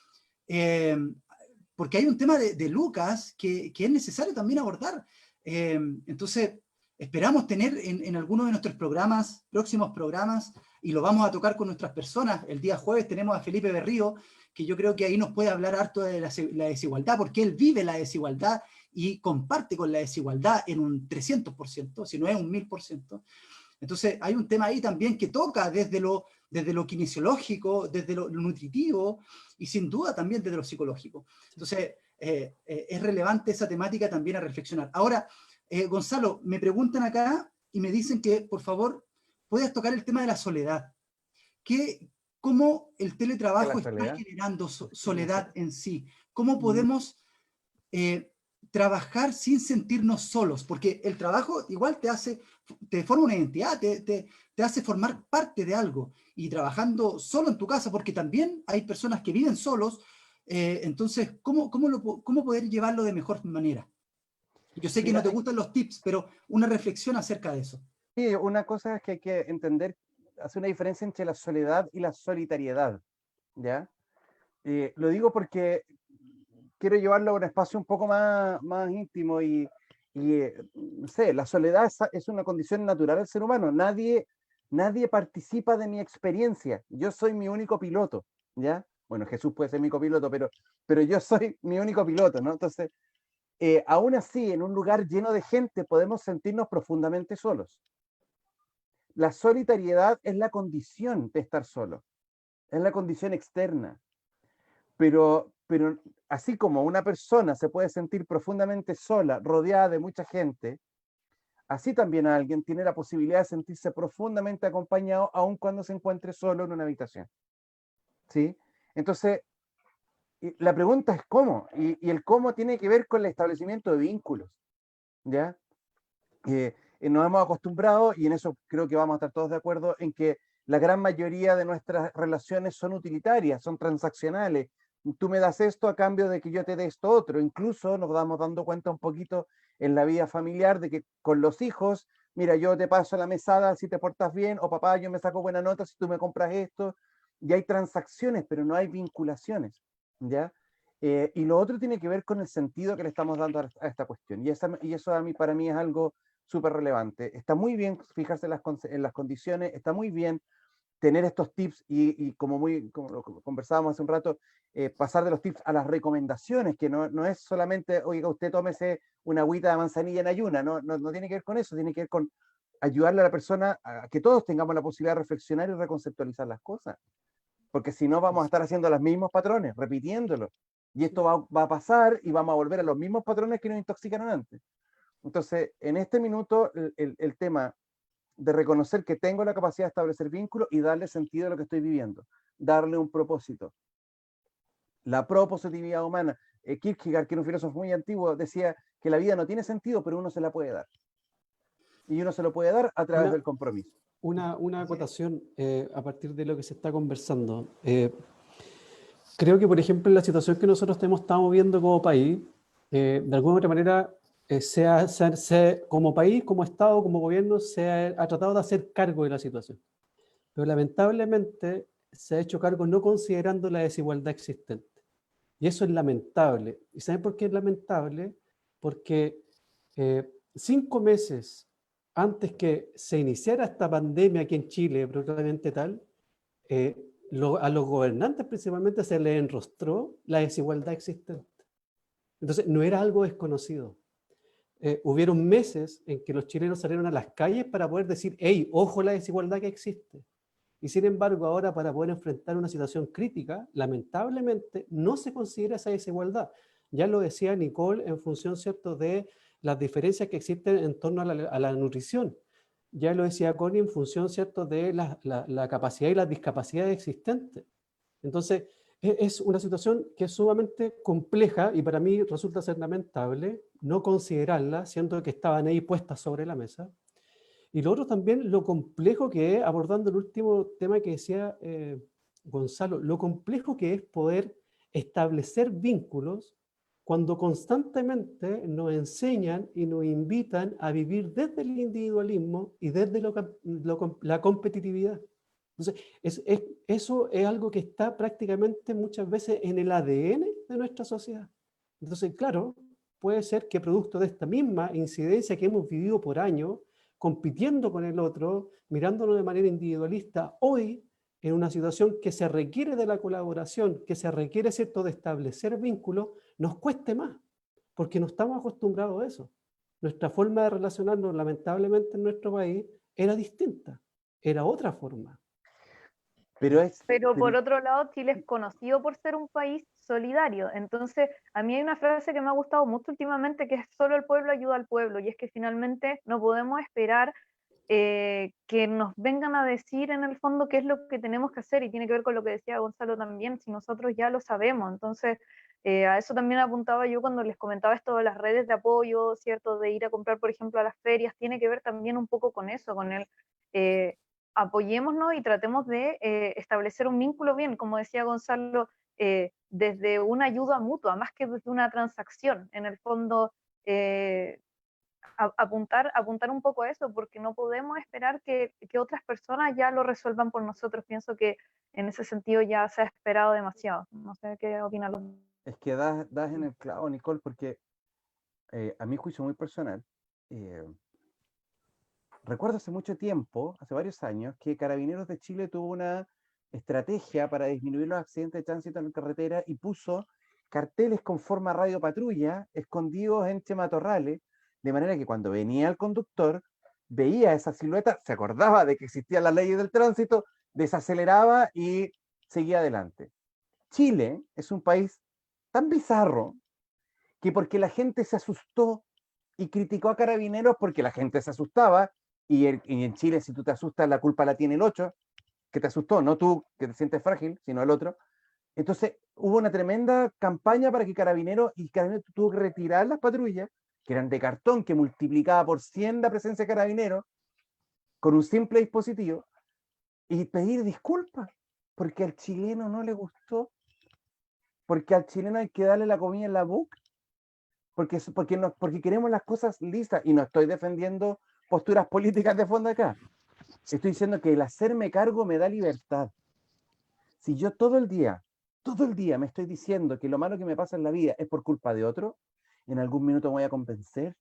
Speaker 1: hay un tema de Lucas que es necesario también abordar. Entonces, esperamos tener en alguno de nuestros próximos programas, y lo vamos a tocar con nuestras personas. El día jueves tenemos a Felipe Berrío, que yo creo que ahí nos puede hablar harto de la desigualdad, porque él vive la desigualdad y comparte con la desigualdad en un 300%, si no es un 1000%. Entonces, hay un tema ahí también que toca desde lo kinesiológico, desde lo nutritivo, y sin duda también desde lo psicológico. Entonces, es relevante esa temática también a reflexionar. Ahora, Gonzalo, me preguntan acá y me dicen que, por favor, puedas tocar el tema de la soledad. ¿Cómo el teletrabajo está generando soledad en sí? ¿Cómo podemos trabajar sin sentirnos solos? Porque el trabajo igual te forma una identidad, te hace formar parte de algo. Y trabajando solo en tu casa, porque también hay personas que viven solos, entonces, ¿cómo poder llevarlo de mejor manera? Yo sé que no te gustan los tips, pero una reflexión acerca de eso.
Speaker 5: Sí, una cosa es que hay que entender, hacer una diferencia entre la soledad y la solitariedad, ¿ya? Lo digo porque quiero llevarlo a un espacio un poco más íntimo y no sé, la soledad es una condición natural del ser humano. Nadie participa de mi experiencia. Yo soy mi único piloto, ¿ya? Bueno, Jesús puede ser mi copiloto, pero yo soy mi único piloto, ¿no? Entonces, aún así, en un lugar lleno de gente, podemos sentirnos profundamente solos. La solitariedad es la condición de estar solo, es la condición externa. Pero así como una persona se puede sentir profundamente sola, rodeada de mucha gente, así también alguien tiene la posibilidad de sentirse profundamente acompañado, aun cuando se encuentre solo en una habitación. ¿Sí? Entonces, la pregunta es cómo, y el cómo tiene que ver con el establecimiento de vínculos, ¿ya? Nos hemos acostumbrado, y en eso creo que vamos a estar todos de acuerdo, en que la gran mayoría de nuestras relaciones son utilitarias, son transaccionales. Tú me das esto a cambio de que yo te dé esto otro. Incluso nos vamos dando cuenta un poquito en la vida familiar de que con los hijos, mira, yo te paso la mesada si te portas bien, o papá, yo me saco buena nota si tú me compras esto. Y hay transacciones, pero no hay vinculaciones, ¿ya? Y lo otro tiene que ver con el sentido que le estamos dando a esta cuestión. Y eso para mí es algo súper relevante. Está muy bien fijarse en las condiciones, está muy bien tener estos tips y como lo conversábamos hace un rato, pasar de los tips a las recomendaciones, que no es solamente, oiga, usted tómese una agüita de manzanilla en ayuna, no tiene que ver con eso, tiene que ver con ayudarle a la persona a que todos tengamos la posibilidad de reflexionar y reconceptualizar las cosas, porque si no vamos a estar haciendo los mismos patrones, repitiéndolos, y esto va a pasar y vamos a volver a los mismos patrones que nos intoxicaron antes. Entonces, en este minuto, el tema de reconocer que tengo la capacidad de establecer vínculos y darle sentido a lo que estoy viviendo, darle un propósito. La propositividad humana. Kierkegaard, que era un filósofo muy antiguo, decía que la vida no tiene sentido, pero uno se la puede dar. Y uno se lo puede dar a través del compromiso.
Speaker 4: Una acotación a partir de lo que se está conversando. Creo que, por ejemplo, en la situación que nosotros estamos viendo como país, de alguna u otra manera, como país, como Estado, como gobierno, se ha tratado de hacer cargo de la situación. Pero lamentablemente se ha hecho cargo no considerando la desigualdad existente. Y eso es lamentable. ¿Y saben por qué es lamentable? Porque 5 meses antes que se iniciara esta pandemia aquí en Chile, probablemente tal, a los gobernantes principalmente se les enrostró la desigualdad existente. Entonces, no era algo desconocido. Hubieron meses en que los chilenos salieron a las calles para poder decir, hey, ojo la desigualdad que existe. Y sin embargo, ahora para poder enfrentar una situación crítica, lamentablemente no se considera esa desigualdad. Ya lo decía Nicole en función, ¿cierto?, de las diferencias que existen en torno a la nutrición. Ya lo decía Connie en función, ¿cierto?, de la capacidad y las discapacidades existentes. Entonces, es una situación que es sumamente compleja y para mí resulta ser lamentable no considerarla, siendo que estaban ahí puestas sobre la mesa. Y lo otro también, lo complejo que es, abordando el último tema que decía Gonzalo, lo complejo que es poder establecer vínculos cuando constantemente nos enseñan y nos invitan a vivir desde el individualismo y desde la competitividad. Entonces, eso es algo que está prácticamente muchas veces en el ADN de nuestra sociedad. Entonces, claro, puede ser que producto de esta misma incidencia que hemos vivido por años, compitiendo con el otro, mirándolo de manera individualista, hoy, en una situación que se requiere de la colaboración, que se requiere, ¿cierto?, de establecer vínculos, nos cueste más, porque no estamos acostumbrados a eso. Nuestra forma de relacionarnos, lamentablemente, en nuestro país era distinta, era otra forma.
Speaker 3: Pero por otro lado, Chile es conocido por ser un país solidario. Entonces, a mí hay una frase que me ha gustado mucho últimamente, que es solo el pueblo ayuda al pueblo, y es que finalmente no podemos esperar que nos vengan a decir en el fondo qué es lo que tenemos que hacer, y tiene que ver con lo que decía Gonzalo también, si nosotros ya lo sabemos. Entonces, a eso también apuntaba yo cuando les comentaba esto de las redes de apoyo, ¿cierto? De ir a comprar, por ejemplo, a las ferias, tiene que ver también un poco con eso, con el apoyémonos y tratemos de establecer un vínculo bien, como decía Gonzalo, desde una ayuda mutua, más que desde una transacción. En el fondo, apuntar un poco a eso, porque no podemos esperar que otras personas ya lo resuelvan por nosotros. Pienso que en ese sentido ya se ha esperado demasiado. No sé qué opinan los...
Speaker 5: Es que das en el clavo, Nicole, porque a mi juicio muy personal, recuerdo hace mucho tiempo, hace varios años, que Carabineros de Chile tuvo una estrategia para disminuir los accidentes de tránsito en la carretera y puso carteles con forma radiopatrulla escondidos entre matorrales, de manera que cuando venía el conductor, veía esa silueta, se acordaba de que existían las leyes del tránsito, desaceleraba y seguía adelante. Chile es un país tan bizarro que porque la gente se asustó y criticó a Carabineros porque la gente se asustaba, y en Chile si tú te asustas la culpa la tiene el 8, que te asustó, no tú que te sientes frágil, sino el otro. Entonces hubo una tremenda campaña para que Carabineros tuvo que retirar las patrullas, que eran de cartón, que multiplicaba por 100 la presencia de Carabineros, con un simple dispositivo, y pedir disculpas, porque al chileno no le gustó, porque al chileno hay que darle la comida en la boca, porque queremos las cosas listas, y no estoy defendiendo posturas políticas de fondo acá. Estoy diciendo que el hacerme cargo me da libertad. Si yo todo el día me estoy diciendo que lo malo que me pasa en la vida es por culpa de otro, en algún minuto me voy a convencer,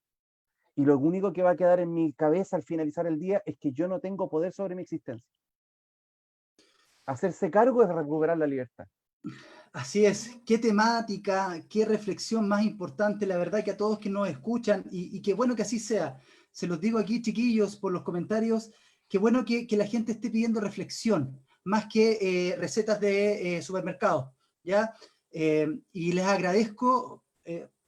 Speaker 5: y lo único que va a quedar en mi cabeza al finalizar el día es que yo no tengo poder sobre mi existencia. Hacerse cargo es recuperar la libertad.
Speaker 1: Así es, qué temática, qué reflexión más importante, la verdad que a todos que nos escuchan, y qué bueno que así sea. Se los digo aquí, chiquillos, por los comentarios, qué bueno que la gente esté pidiendo reflexión, más que recetas de supermercado, ¿ya? Y les agradezco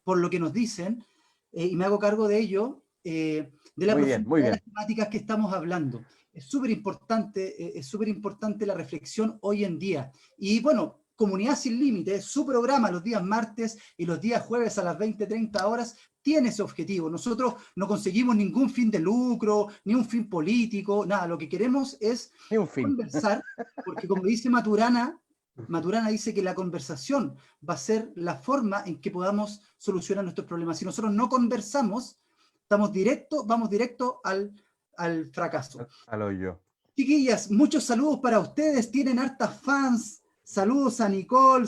Speaker 1: por lo que nos dicen, y me hago cargo de ello, de la profundidad de las temáticas que estamos hablando. Es súper importante la reflexión hoy en día. Y bueno, Comunidad Sin Límites, su programa los días martes y los días jueves a las 20:30 horas, tiene ese objetivo. Nosotros no conseguimos ningún fin de lucro, ni un fin político, nada. Lo que queremos es conversar, porque como dice Maturana dice que la conversación va a ser la forma en que podamos solucionar nuestros problemas. Si nosotros no conversamos, vamos directo al fracaso.
Speaker 5: Al hoyo.
Speaker 1: Chiquillas, muchos saludos para ustedes, tienen hartas fans. Saludos a Nicole,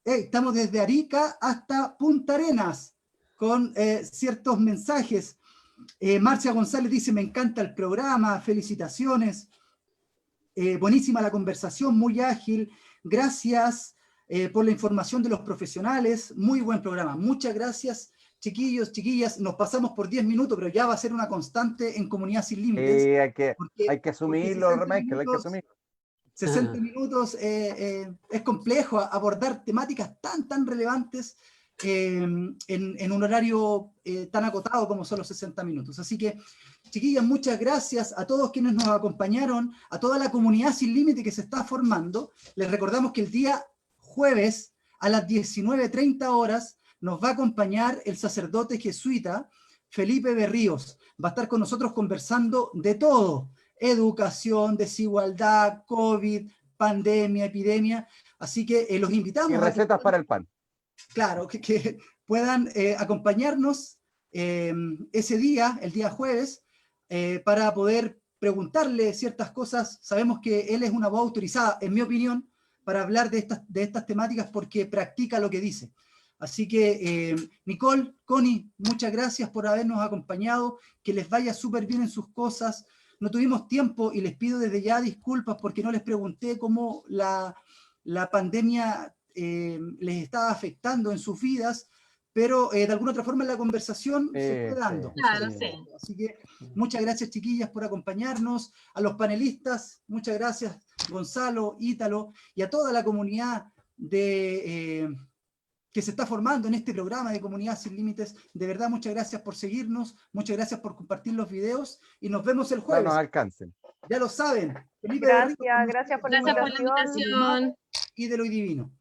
Speaker 1: estamos desde Arica hasta Punta Arenas, con ciertos mensajes. Marcia González dice, me encanta el programa, felicitaciones. Buenísima la conversación, muy ágil. Gracias por la información de los profesionales, muy buen programa. Muchas gracias, chiquillos, chiquillas. Nos pasamos por 10 minutos, pero ya va a ser una constante en Comunidad Sin Límites.
Speaker 5: Hay que asumirlo, Michael, hay que asumirlo.
Speaker 1: 60 minutos es complejo abordar temáticas tan relevantes en un horario tan acotado como son los 60 minutos. Así que, chiquillas, muchas gracias a todos quienes nos acompañaron, a toda la Comunidad Sin Límite que se está formando. Les recordamos que el día jueves a las 19:30 horas nos va a acompañar el sacerdote jesuita Felipe Berríos. Va a estar con nosotros conversando de todo: educación, desigualdad, COVID, pandemia, epidemia. Así que los invitamos.
Speaker 5: Y recetas para el pan.
Speaker 1: Claro, que puedan acompañarnos ese día, el día jueves, para poder preguntarle ciertas cosas. Sabemos que él es una voz autorizada, en mi opinión, para hablar de estas temáticas porque practica lo que dice. Así que, Nicole, Connie, muchas gracias por habernos acompañado, que les vaya súper bien en sus cosas. No tuvimos tiempo y les pido desde ya disculpas porque no les pregunté cómo la pandemia les estaba afectando en sus vidas, pero de alguna otra forma en la conversación se fue dando.
Speaker 2: Claro, sí.
Speaker 1: Así que muchas gracias, chiquillas, por acompañarnos. A los panelistas, muchas gracias, Gonzalo, Ítalo, y a toda la comunidad que se está formando en este programa de Comunidad Sin Límites. De verdad, muchas gracias por seguirnos, muchas gracias por compartir los videos, y nos vemos el jueves.
Speaker 5: No nos alcancen.
Speaker 1: Ya lo saben. Felipe
Speaker 3: Gracias por la
Speaker 2: invitación.
Speaker 1: Y de lo divino.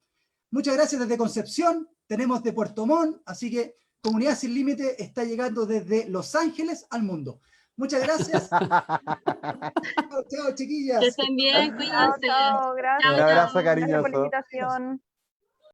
Speaker 1: Muchas gracias desde Concepción, tenemos de Puerto Montt, así que Comunidad Sin Límite está llegando desde Los Ángeles al mundo. Muchas gracias. Chao, chiquillas.
Speaker 2: Que estén bien, cuídense.
Speaker 3: Chao, gracias.
Speaker 5: Un abrazo cariñoso.
Speaker 3: Gracias por la invitación.